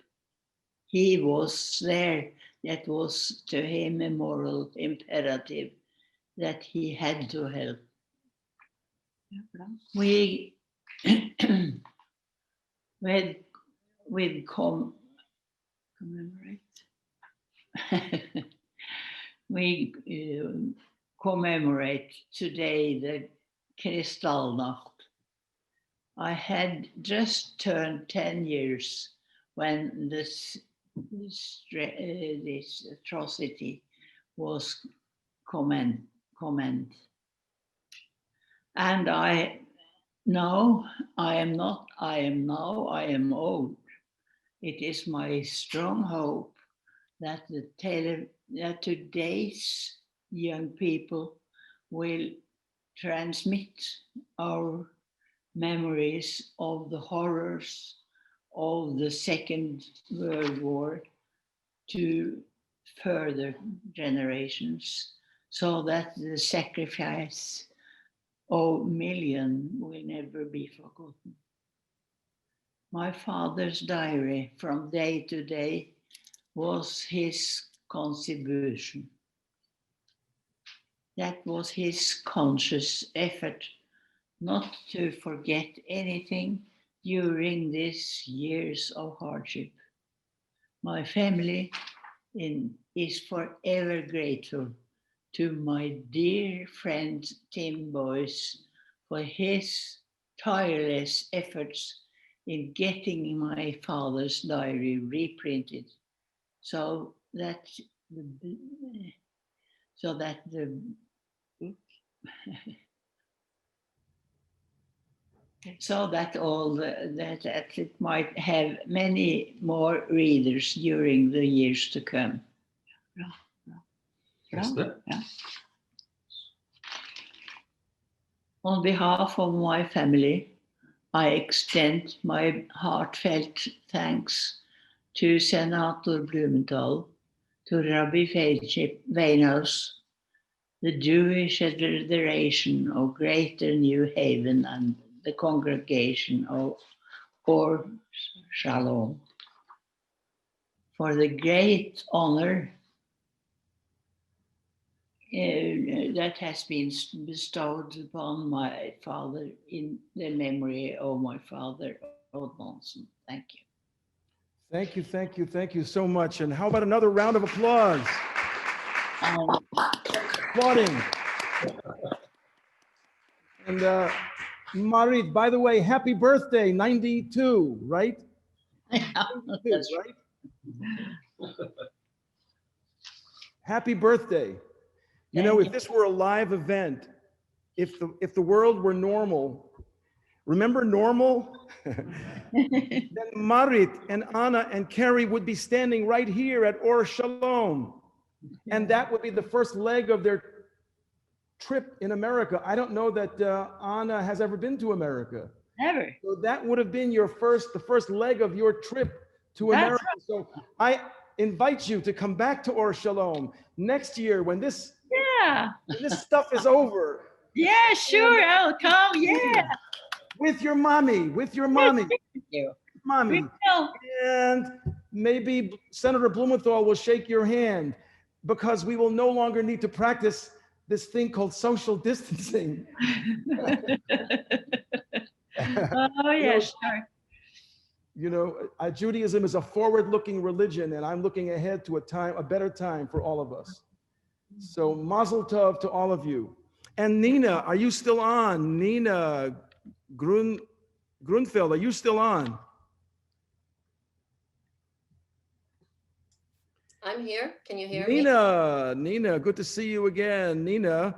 He was there. That was to him a moral imperative that he had to help. We commemorate today the Kristallnacht. I had just turned 10 years when this atrocity was comment. And I know I am not, I am now, I am old. It is my strong hope that that today's young people will transmit our memories of the horrors of the Second World War to further generations, so that the sacrifice of millions will never be forgotten. My father's diary from day to day was his contribution. That was his conscious effort not to forget anything during these years of hardship. My family is forever grateful to my dear friend Tim Boyce for his tireless efforts in getting my father's diary reprinted so that it might have many more readers during the years to come. On behalf of my family, I extend my heartfelt thanks to Senator Blumenthal, to Rabbi Weinhaus, the Jewish Federation of Greater New Haven, and the congregation of Or Shalom, for the great honor that has been bestowed upon my father in the memory of my father, Odd Nansen. Thank you. Thank you, thank you, thank you so much. And how about another round of applause? Applauding. And Marit, by the way, happy birthday, 92, right? 92, right? Happy birthday. You know, if this were a live event, if the world were normal, remember normal? Then Marit and Anna and Carrie would be standing right here at Or Shalom. And that would be the first leg of their trip in America. I don't know that Anna has ever been to America. Never. So that would have been the first leg of your trip to America. Right. So I invite you to come back to Or Shalom next year when this stuff is over. Yeah, sure, I'll come. Yeah. With your mommy. Thank you. Mommy. And maybe Senator Blumenthal will shake your hand, because we will no longer need to practice this thing called social distancing. Oh, yeah, sure. You know, Judaism is a forward-looking religion, and I'm looking ahead to a better time for all of us. So mazel tov to all of you. And Nina, are you still on? Nina Grunfeld, are you still on? I'm here. Can you hear me? Nina, good to see you again. Nina,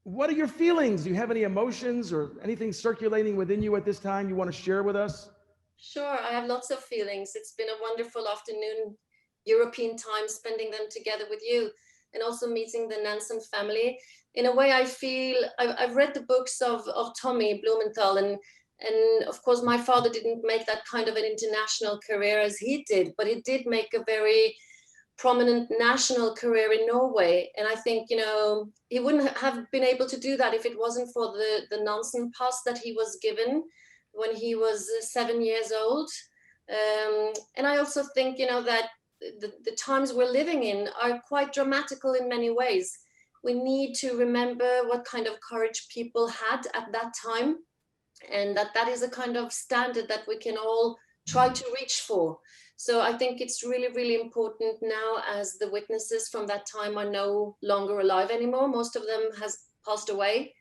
what are your feelings? Do you have any emotions or anything circulating within you at this time you want to share with us? Sure, I have lots of feelings. It's been a wonderful afternoon, European time, spending them together with you, and also meeting the Nansen family. In a way, I feel, I've read the books of Tommy Buergenthal, and of course, my father didn't make that kind of an international career as he did, but he did make a very prominent national career in Norway. And I think, you know, he wouldn't have been able to do that if it wasn't for the Nansen pass that he was given when he was 7 years old. And I also think, you know, that the times we're living in are quite dramatical in many ways. We need to remember what kind of courage people had at that time, and that is a kind of standard that we can all try to reach for. So I think it's really, really important now, as the witnesses from that time are no longer alive anymore. Most of them has passed away.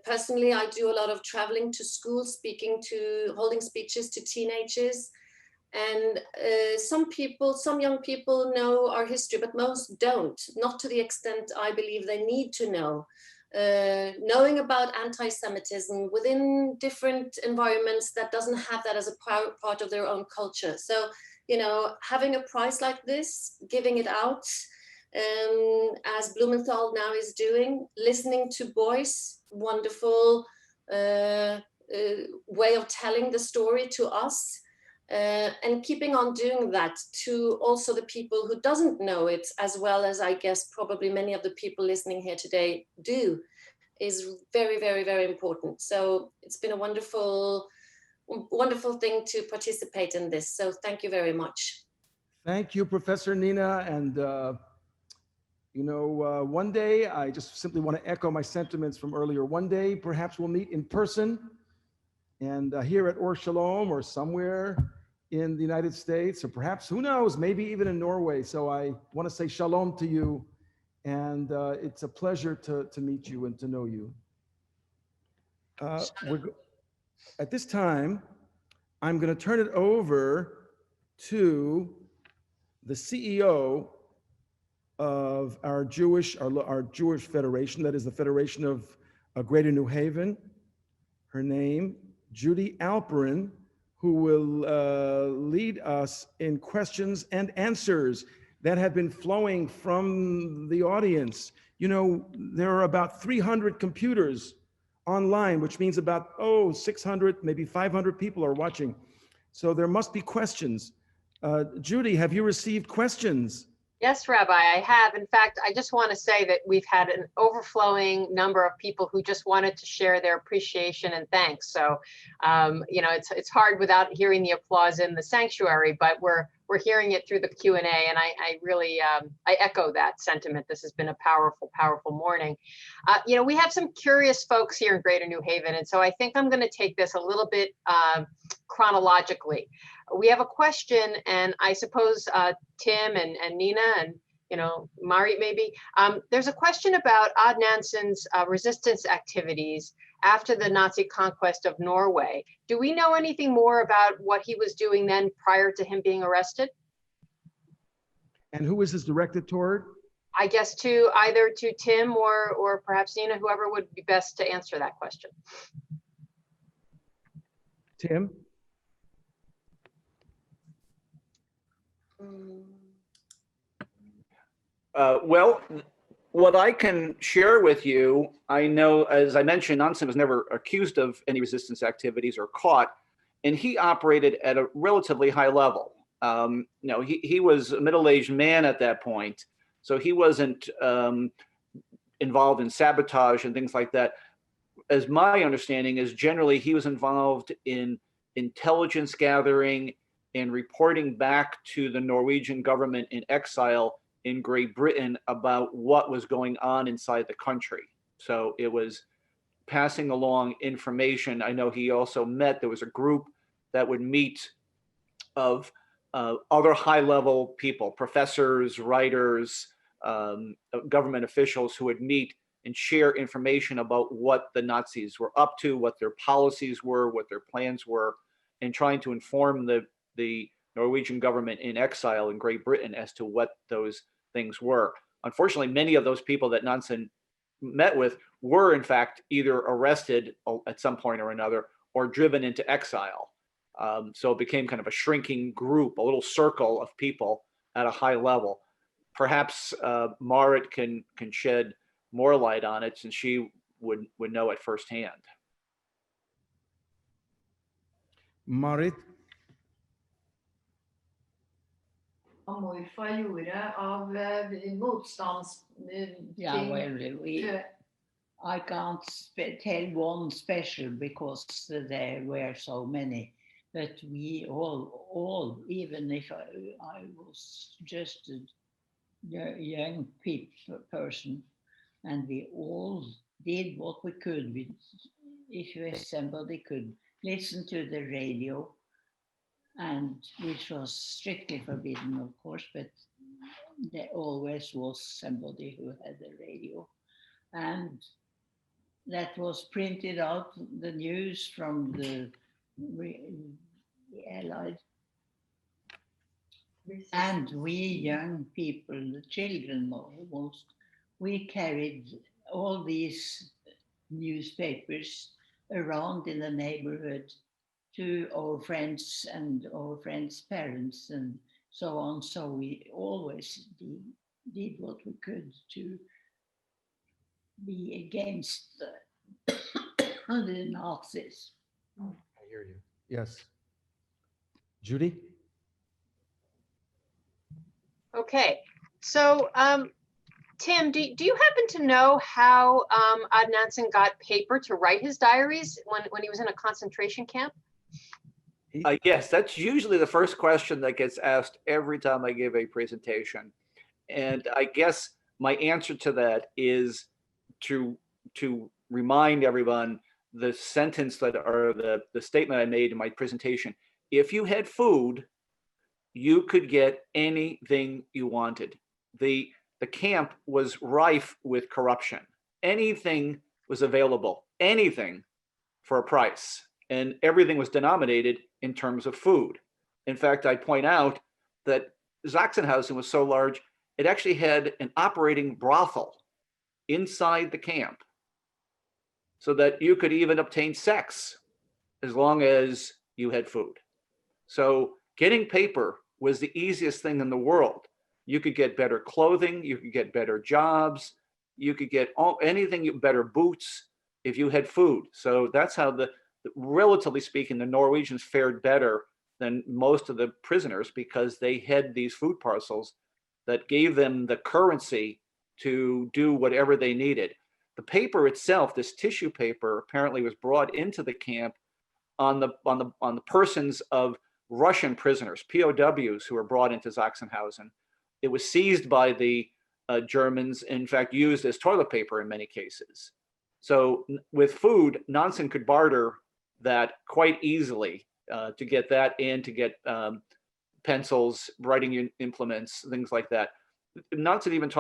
Personally, I do a lot of traveling to schools, holding speeches to teenagers. And some young people know our history, but most don't, not to the extent I believe they need to know. Knowing about anti-Semitism within different environments that doesn't have that as a part of their own culture. So, you know, having a prize like this, giving it out, as Blumenthal now is doing, listening to boys, wonderful way of telling the story to us, and keeping on doing that to also the people who doesn't know it, as well as I guess probably many of the people listening here today do, is very, very, very important. So it's been a wonderful thing to participate in this. So thank you very much. Thank you, Professor Nina. And, one day, I just simply want to echo my sentiments from earlier. One day, perhaps we'll meet in person and here at Or Shalom or somewhere in the United States, or perhaps, who knows, maybe even in Norway. So I want to say shalom to you. And it's a pleasure to meet you and to know you. At this time, I'm going to turn it over to the CEO of our Jewish Federation, that is the Federation of Greater New Haven. Her name, Judy Alperin, who will lead us in questions and answers that have been flowing from the audience. You know, there are about 300 computers online, which means about, 600, maybe 500 people are watching. So there must be questions. Judy, have you received questions? Yes, Rabbi, I have. In fact, I just want to say that we've had an overflowing number of people who just wanted to share their appreciation and thanks. So, it's hard without hearing the applause in the sanctuary, but we're hearing it through the Q&A, and I really I echo that sentiment. This has been a powerful, powerful morning. We have some curious folks here in Greater New Haven, and so I think I'm going to take this a little bit chronologically. We have a question, and I suppose Tim and Nina and Marit maybe. There's a question about Odd Nansen's resistance activities after the Nazi conquest of Norway. Do we know anything more about what he was doing then prior to him being arrested? And who is this directed toward? I guess either to Tim or perhaps Nina, whoever would be best to answer that question. Tim? Well, what I can share with you, I know, as I mentioned, Nansen was never accused of any resistance activities or caught, and he operated at a relatively high level. He was a middle-aged man at that point, so he wasn't involved in sabotage and things like that. As my understanding is, generally he was involved in intelligence gathering and reporting back to the Norwegian government in exile in Great Britain about what was going on inside the country. So it was passing along information. I know he also there was a group that would meet of other high-level people, professors, writers, government officials who would meet and share information about what the Nazis were up to, what their policies were, what their plans were, and trying to inform the Norwegian government in exile in Great Britain as to what those things were. Unfortunately, many of those people that Nansen met with were in fact either arrested at some point or another or driven into exile. So it became kind of a shrinking group, a little circle of people at a high level. Perhaps Marit can shed more light on it, since she would know it firsthand. Marit? Og morfar gjorde av motstands... Yeah, well, I can't tell one special because there were so many, but we all even if I was just a young person, and we all did what we could. If somebody could listen to the radio, and which was strictly forbidden, of course, but there always was somebody who had a radio. And that was printed out, the news from the Allied And we young people, the children almost, we carried all these newspapers around in the neighborhood to our friends and our friends' parents and so on. So we always did what we could to be against the Nazis. I hear you. Yes. Judy? Okay, so Tim, do you happen to know how Odd Nansen got paper to write his diaries when he was in a concentration camp? Yes, that's usually the first question that gets asked every time I give a presentation. And I guess my answer to that is to remind everyone the sentence that, or the statement I made in my presentation. If you had food, you could get anything you wanted. The camp was rife with corruption. Anything was available, anything for a price, and everything was denominated in terms of food. In fact, I point out that Sachsenhausen was so large, it actually had an operating brothel inside the camp so that you could even obtain sex as long as you had food. So getting paper was the easiest thing in the world. You could get better clothing, you could get better jobs, you could get anything, better boots if you had food. So that's how relatively speaking, the Norwegians fared better than most of the prisoners because they had these food parcels that gave them the currency to do whatever they needed. The paper itself, this tissue paper, apparently was brought into the camp on the persons of Russian prisoners, POWs, who were brought into Sachsenhausen. It was seized by the Germans, in fact, used as toilet paper in many cases. So with food, Nansen could barter that quite easily to get that and to get pencils, writing implements, things like that. Nansen even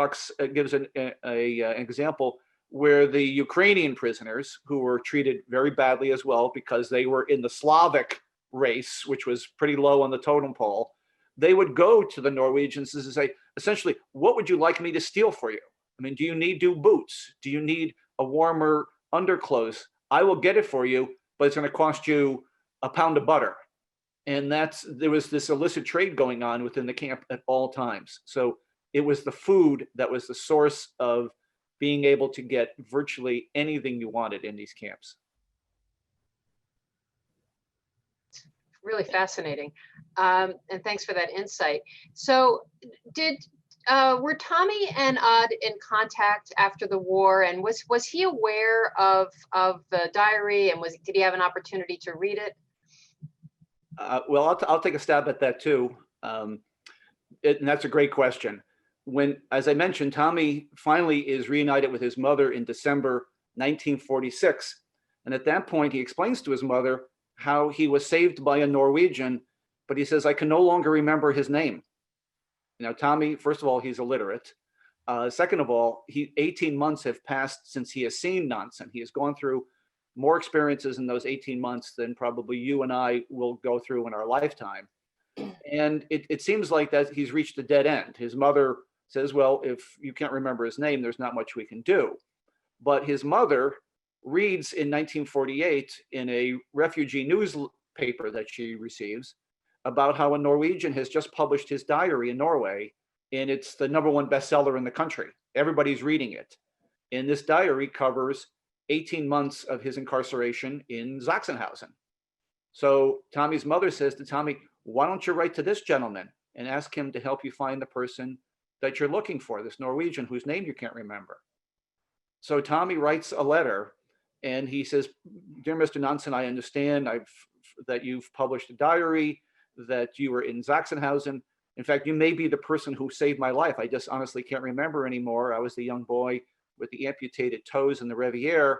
gives an example where the Ukrainian prisoners, who were treated very badly as well because they were in the Slavic race, which was pretty low on the totem pole, they would go to the Norwegians and say, essentially, what would you like me to steal for you? I mean, do you need new boots? Do you need a warmer underclothes? I will get it for you, but it's going to cost you a pound of butter. And there was this illicit trade going on within the camp at all times. So it was the food that was the source of being able to get virtually anything you wanted in these camps. Really fascinating. And thanks for that insight. So were Tommy and Odd in contact after the war, and was he aware of the diary, and did he have an opportunity to read it? Well, I'll take a stab at that too. And that's a great question. As I mentioned, Tommy finally is reunited with his mother in December 1946. And at that point, he explains to his mother how he was saved by a Norwegian, but he says, I can no longer remember his name. Now, Tommy, first of all, he's illiterate. Second of all, 18 months have passed since he has seen Nansen. He has gone through more experiences in those 18 months than probably you and I will go through in our lifetime. And it seems like that he's reached a dead end. His mother says, well, if you can't remember his name, there's not much we can do. But his mother reads in 1948 in a refugee newspaper that she receives about how a Norwegian has just published his diary in Norway, and it's the #1 bestseller in the country. Everybody's reading it. And this diary covers 18 months of his incarceration in Sachsenhausen. So Tommy's mother says to Tommy, why don't you write to this gentleman and ask him to help you find the person that you're looking for, this Norwegian whose name you can't remember. So Tommy writes a letter and he says, dear Mr. Nansen, I understand that you've published a diary, that you were in Sachsenhausen. In fact, you may be the person who saved my life. I just honestly can't remember anymore. I was the young boy with the amputated toes in the Riviera.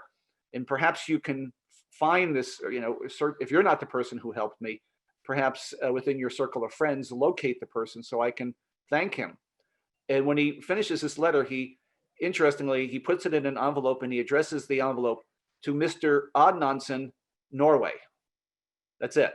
And perhaps you can find this, if you're not the person who helped me, perhaps within your circle of friends, locate the person so I can thank him. And when he finishes this letter, interestingly, he puts it in an envelope and he addresses the envelope to Mr. Odd Nansen, Norway. That's it.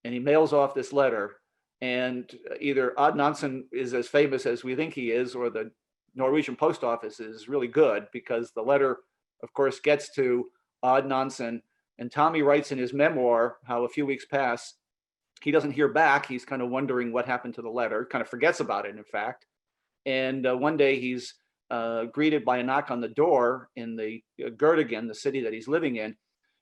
And he mails off this letter. And either Odd Nansen is as famous as we think he is, or the Norwegian post office is really good, because the letter, of course, gets to Odd Nansen. And Tommy writes in his memoir how a few weeks pass, he doesn't hear back. He's kind of wondering what happened to the letter, kind of forgets about it, in fact. And one day he's greeted by a knock on the door in the Göttingen, the city that he's living in,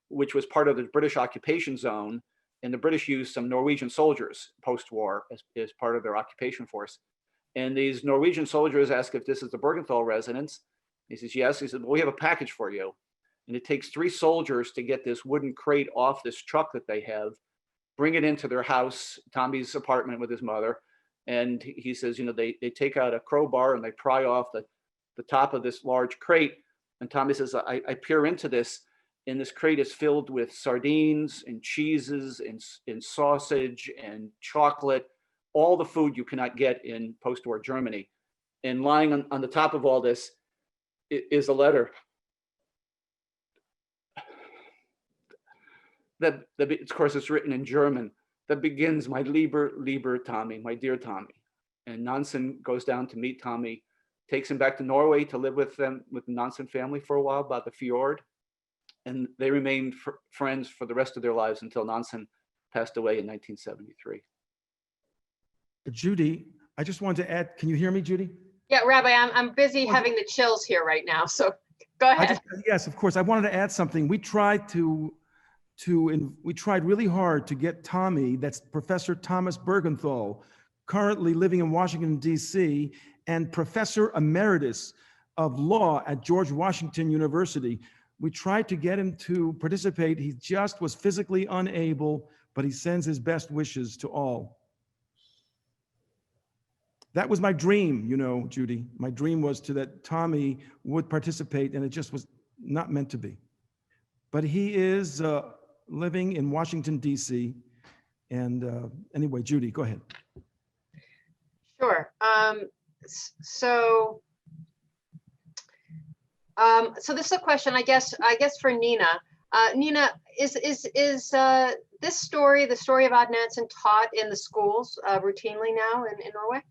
which was part of the British occupation zone. And the British used some Norwegian soldiers post-war as part of their occupation force. And these Norwegian soldiers ask if this is the Buergenthal residence. He says, yes. He said, well, we have a package for you. And it takes 3 soldiers to get this wooden crate off this truck that they have, bring it into their house, Tommy's apartment with his mother. And he says, you know, they take out a crowbar and they pry off the top of this large crate. And Tommy says, I peer into this, and this crate is filled with sardines and cheeses and sausage and chocolate, all the food you cannot get in post-war Germany. And lying on the top of all this is a letter that of course, it's written in German, that begins, my lieber Tommy, my dear Tommy. And Nansen goes down to meet Tommy, takes him back to Norway to live with them, with the Nansen family for a while by the fjord. And they remained friends for the rest of their lives until Nansen passed away in 1973. Judy, I just wanted to add, can you hear me, Judy? Yeah, Rabbi, I'm busy having the chills here right now, so go ahead. Yes, of course. I wanted to add something. We tried really hard to get Tommy, that's Professor Thomas Buergenthal, currently living in Washington, D.C., and Professor Emeritus of Law at George Washington University. We tried to get him to participate. He just was physically unable, but he sends his best wishes to all. That was my dream, you know, Judy. My dream was that Tommy would participate, and it just was not meant to be. But he is living in Washington, D.C. And anyway, Judy, go ahead. Sure. So this is a question, I guess for Nina. Nina, is this story, the story of Odd Nansen, taught in the schools routinely now in Norway?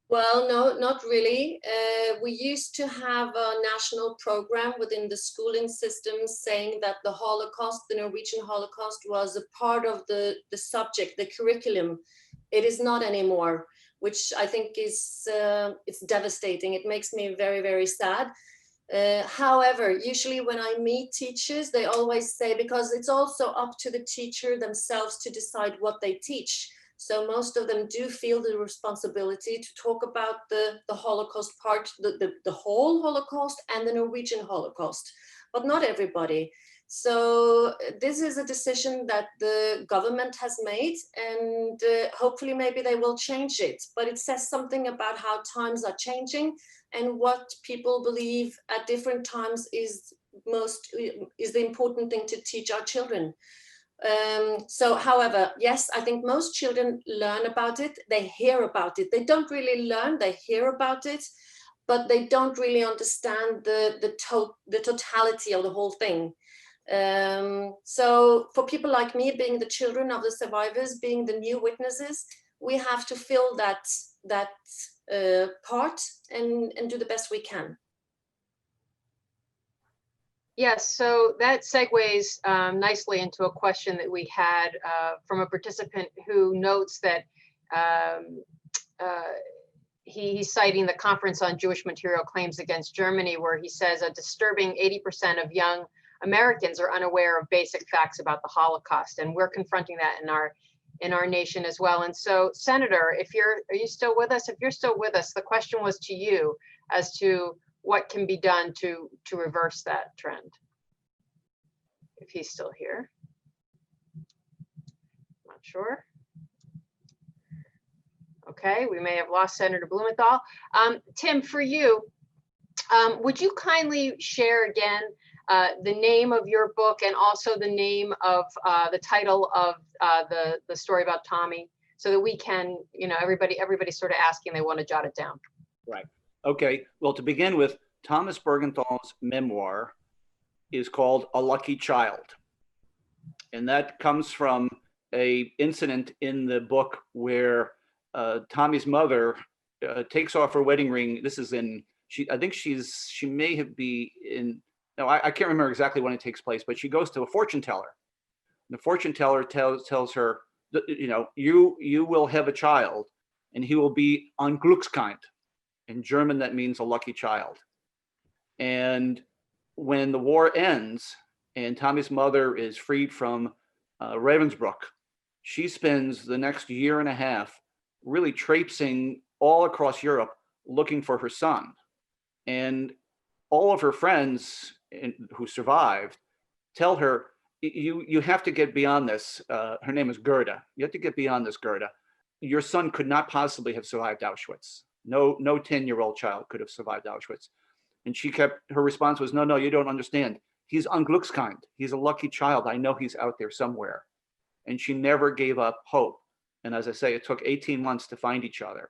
Well, no, not really. We used to have a national program within the schooling system saying that the Holocaust, the Norwegian Holocaust, was a part of the subject, the curriculum. It is not anymore, which I think is it's devastating. It makes me very, very sad. However, usually when I meet teachers, they always say, because it's also up to the teacher themselves to decide what they teach. So most of them do feel the responsibility to talk about the Holocaust part, the whole Holocaust and the Norwegian Holocaust, but not everybody. So this is a decision that the government has made, and hopefully maybe they will change it. But it says something about how times are changing and what people believe at different times is the important thing to teach our children. So, however, yes, I think most children learn about it. They hear about it. They don't really learn. They hear about it, but they don't really understand the totality of the whole thing. So, for people like me, being the children of the survivors, being the new witnesses, we have to fill that part and do the best we can. Yes, so that segues nicely into a question that we had from a participant who notes that he's citing the Conference on Jewish Material Claims Against Germany, where he says a disturbing 80% of young Americans are unaware of basic facts about the Holocaust, and we're confronting that in our nation as well. And so, Senator, are you still with us? If you're still with us, the question was to you as to what can be done to reverse that trend, if he's still here. Not sure. Okay, we may have lost Senator Blumenthal. Tim, for you, would you kindly share again the name of your book and also the name of the title of the story about Tommy, so that we can, you know, everybody's sort of asking, they want to jot it down. Right. Okay. Well, to begin with, Thomas Buergenthal's memoir is called A Lucky Child. And that comes from a incident in the book where Tommy's mother takes off her wedding ring. This is in, I think she may have been in, no, I can't remember exactly when it takes place, but she goes to a fortune teller. And the fortune teller tells her, you know, you will have a child and he will be ein Glückskind. In German, that means a lucky child. And when the war ends and Tommy's mother is freed from Ravensbrück, she spends the next year and a half really traipsing all across Europe looking for her son. And all of her friends who survived tell her, you have to get beyond this. Her name is Gerda. You have to get beyond this, Gerda. Your son could not possibly have survived Auschwitz. No 10-year-old child could have survived Auschwitz. And her response was, no, you don't understand. He's ein Glückskind. He's a lucky child. I know he's out there somewhere. And she never gave up hope. And as I say, it took 18 months to find each other.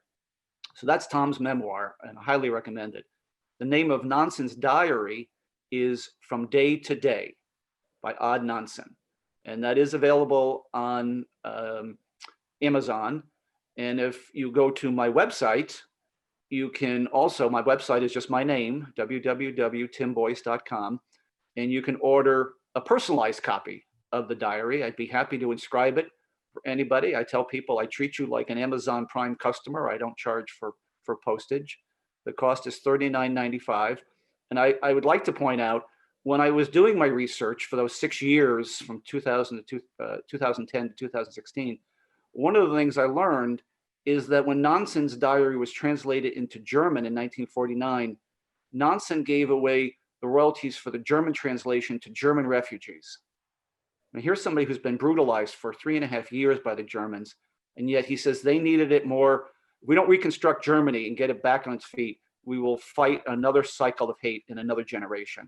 So that's Tom's memoir, and I highly recommend it. The name of Nansen's diary is From Day to Day by Odd Nansen. And that is available on Amazon. And if you go to my website, you can also, my website is just my name, www.timboyce.com, and you can order a personalized copy of the diary. I'd be happy to inscribe it for anybody. I tell people I treat you like an Amazon Prime customer. I don't charge for postage. The cost is $39.95. And I would like to point out, when I was doing my research for those 6 years from 2010 to 2016, one of the things I learned is that when Nansen's diary was translated into German in 1949, Nansen gave away the royalties for the German translation to German refugees. Now here's somebody who's been brutalized for 3.5 years by the Germans, and yet he says they needed it more. If we don't reconstruct Germany and get it back on its feet, we will fight another cycle of hate in another generation.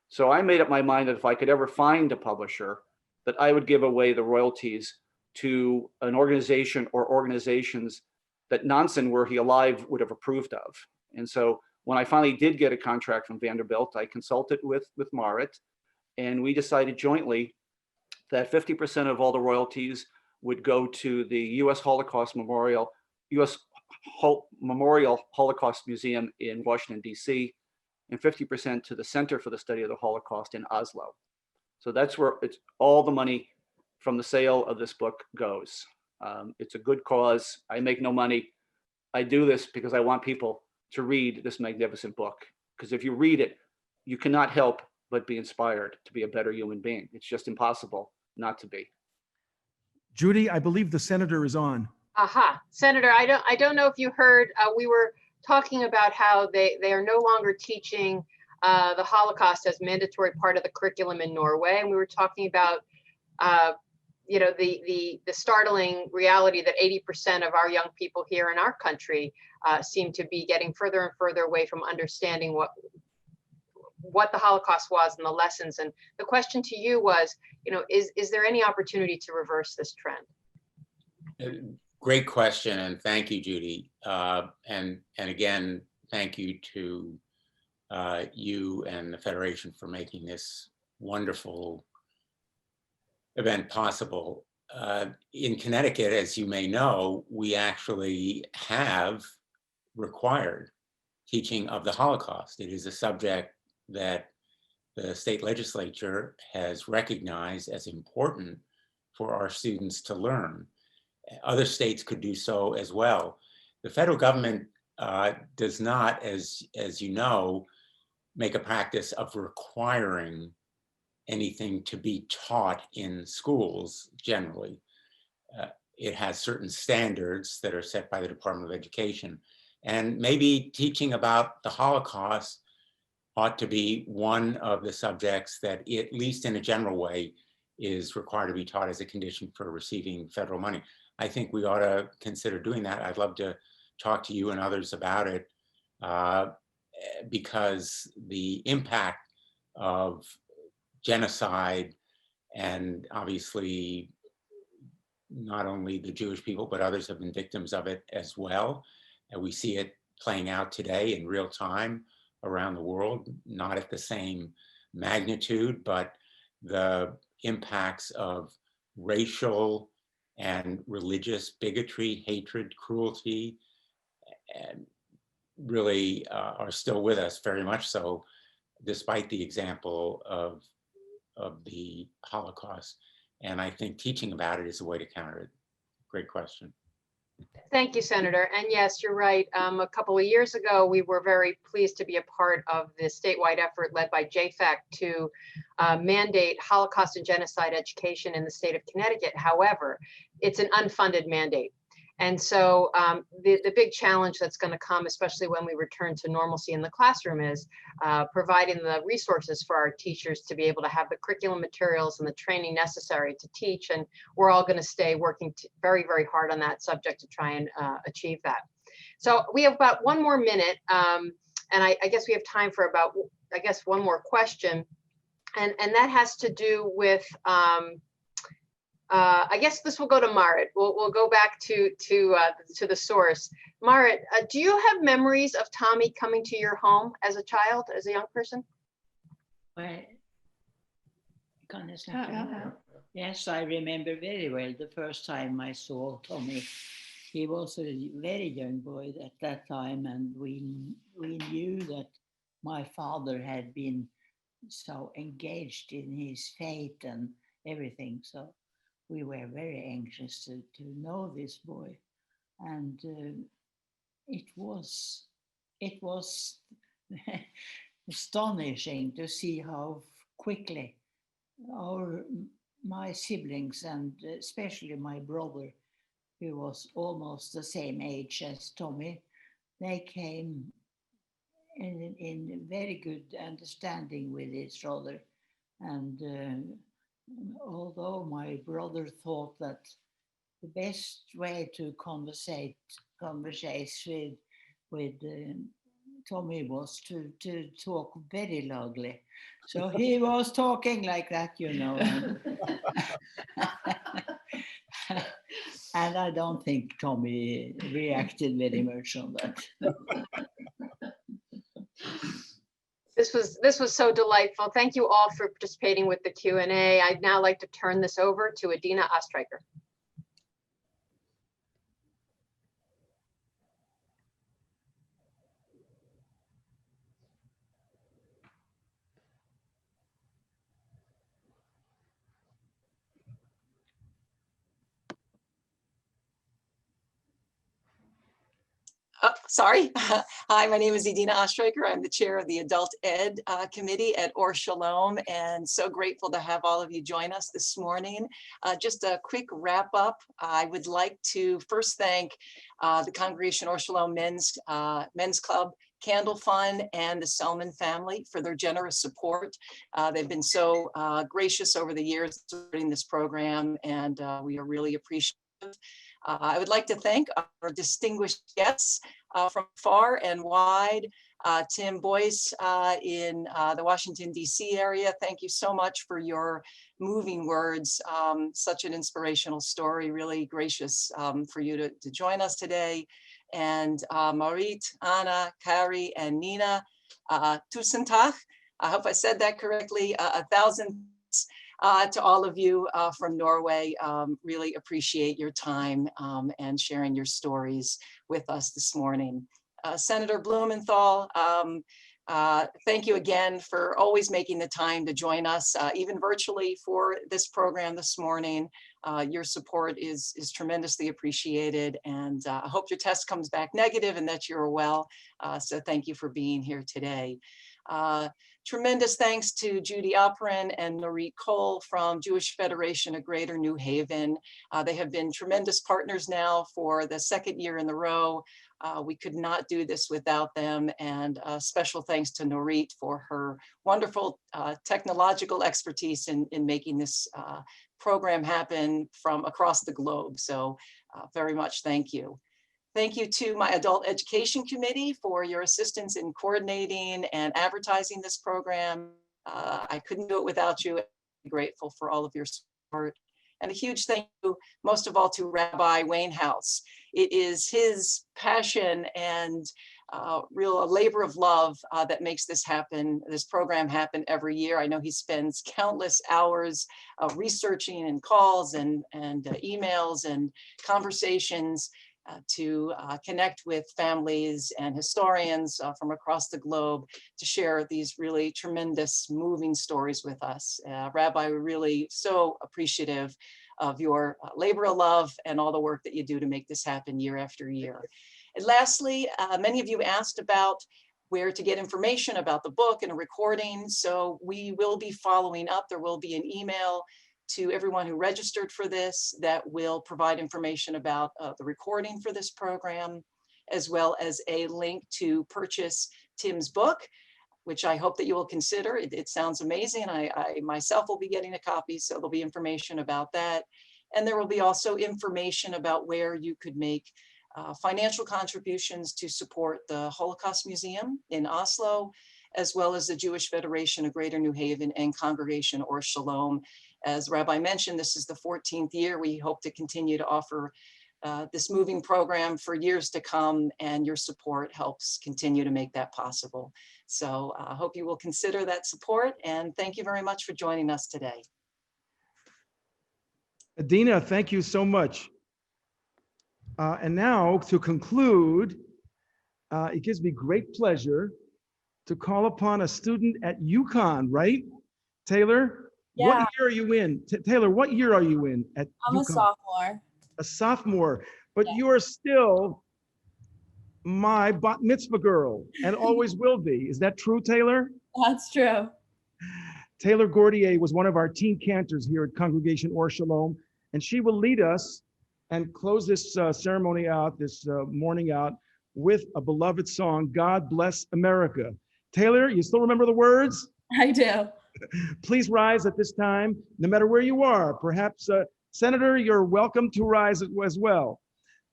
So I made up my mind that if I could ever find a publisher, that I would give away the royalties to an organization or organizations that Nansen, were he alive, would have approved of. And so when I finally did get a contract from Vanderbilt, I consulted with Marit, and we decided jointly that 50% of all the royalties would go to the U.S. Memorial Holocaust Museum in Washington, D.C., and 50% to the Center for the Study of the Holocaust in Oslo. So that's where all the money from the sale of this book goes. It's a good cause. I make no money. I do this because I want people to read this magnificent book. Because if you read it, you cannot help but be inspired to be a better human being. It's just impossible not to be. Judy, I believe the senator is on. Aha, Senator, I don't know if you heard, we were talking about how they are no longer teaching the Holocaust as mandatory part of the curriculum in Norway. And we were talking about you know, the startling reality that 80% of our young people here in our country seem to be getting further and further away from understanding what the Holocaust was and the lessons. And the question to you was, you know, is there any opportunity to reverse this trend? Great question, and thank you, Judy. And again, thank you to you and the Federation for making this wonderful event possible. In Connecticut, as you may know, we actually have required teaching of the Holocaust. It is a subject that the state legislature has recognized as important for our students to learn. Other states could do so as well. The federal government does not, as you know, make a practice of requiring anything to be taught in schools generally. It has certain standards that are set by the Department of Education. And maybe teaching about the Holocaust ought to be one of the subjects that, at least in a general way, is required to be taught as a condition for receiving federal money. I think we ought to consider doing that. I'd love to talk to you and others about it because the impact of genocide, and obviously not only the Jewish people, but others have been victims of it as well. And we see it playing out today in real time around the world, not at the same magnitude, but the impacts of racial and religious bigotry, hatred, cruelty, and really are still with us, very much so, despite the example of the Holocaust. And I think teaching about it is a way to counter it. Great question. Thank you, Senator. And yes, you're right. A couple of years ago, we were very pleased to be a part of the statewide effort led by JFAC to mandate Holocaust and genocide education in the state of Connecticut. However, it's an unfunded mandate. And so the big challenge that's going to come, especially when we return to normalcy in the classroom, is providing the resources for our teachers to be able to have the curriculum materials and the training necessary to teach. And we're all going to stay working very, very hard on that subject to try and achieve that. So we have about 1 more minute. And I guess we have time for about, one more question. And that has to do with, I guess this will go to Marit. We'll go back to the source. Marit, do you have memories of Tommy coming to your home as a child, as a young person? Well, yes, I remember very well the first time I saw Tommy. He was a very young boy at that time, and we knew that my father had been so engaged in his faith and everything. So we were very anxious to know this boy, and it was astonishing to see how quickly my siblings, and especially my brother, who was almost the same age as Tommy, they came in very good understanding with each other, and although my brother thought that the best way to conversate with Tommy was to talk very loudly. So he was talking like that, you know. And I don't think Tommy reacted very much on that. This was so delightful. Thank you all for participating with the Q&A. I'd now like to turn this over to Adina Ostreicher. Sorry. Hi, my name is Adina Ostreicher. I'm the chair of the Adult Ed Committee at Or Shalom, and so grateful to have all of you join us this morning. Just a quick wrap up. I would like to first thank the Congregation Or Shalom Men's Club, Candle Fund, and the Selman family for their generous support. They've been so gracious over the years supporting this program, and we are really appreciative. I would like to thank our distinguished guests from far and wide. Tim Boyce in the Washington, D.C. area, thank you so much for your moving words. Such an inspirational story, really gracious for you to join us today. And Marit, Anna, Kari, and Nina, Tusen Tag. I hope I said that correctly. 1,000 thanks to all of you from Norway. Really appreciate your time and sharing your stories with us this morning. Senator Blumenthal, thank you again for always making the time to join us, even virtually, for this program this morning. Your support is tremendously appreciated, and I hope your test comes back negative and that you're well. So thank you for being here today. Tremendous thanks to Judy Oprin and Norit Cole from Jewish Federation of Greater New Haven. They have been tremendous partners now for the second year in a row. We could not do this without them, and special thanks to Norit for her wonderful technological expertise in making this program happen from across the globe. So very much thank you. Thank you to my Adult Education Committee for your assistance in coordinating and advertising this program. I couldn't do it without you. I'm grateful for all of your support. And a huge thank you, most of all, to Rabbi Wainhouse. It is his passion and real labor of love that makes this happen, this program happen every year. I know he spends countless hours researching and calls and emails and conversations to connect with families and historians from across the globe to share these really tremendous, moving stories with us. Rabbi, we're really so appreciative of your labor of love and all the work that you do to make this happen year after year. And lastly, many of you asked about where to get information about the book and a recording. So we will be following up. There will be an email to everyone who registered for this that will provide information about the recording for this program, as well as a link to purchase Tim's book, which I hope that you will consider. It sounds amazing. I myself will be getting a copy, so there'll be information about that. And there will be also information about where you could make financial contributions to support the Holocaust Museum in Oslo, as well as the Jewish Federation of Greater New Haven and Congregation Or Shalom. As Rabbi mentioned, this is the 14th year. We hope to continue to offer this moving program for years to come, and your support helps continue to make that possible. So I hope you will consider that support, and thank you very much for joining us today. Adina, thank you so much. And now to conclude, it gives me great pleasure to call upon a student at UConn, right? Taylor, Yeah. What year are you in? Taylor, what year are you in at I'm UConn? a sophomore. A sophomore, but Yeah. you are still my bat mitzvah girl and always will be. Is that true, Taylor? That's true. Taylor Gordier was one of our teen cantors here at Congregation Or Shalom, and she will lead us and close this ceremony out, this morning out, with a beloved song, God Bless America. Taylor, you still remember the words? I do. Please rise at this time, no matter where you are. Perhaps, Senator, you're welcome to rise as well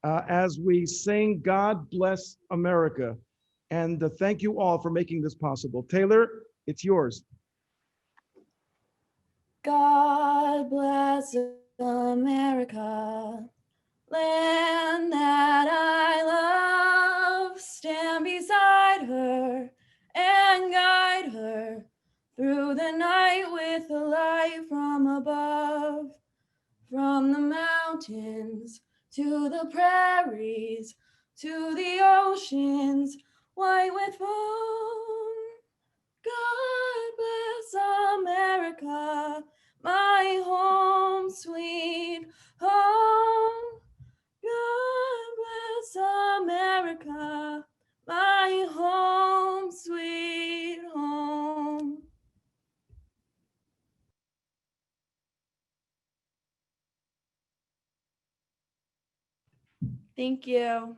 as we sing God Bless America. And thank you all for making this possible. Taylor, it's yours. God bless America, land that I love. Stand beside her and guide her through the night with a light from above. From the mountains to the prairies to the oceans white with foam. God bless America, my home sweet home. God bless America, my home sweet home. Thank you.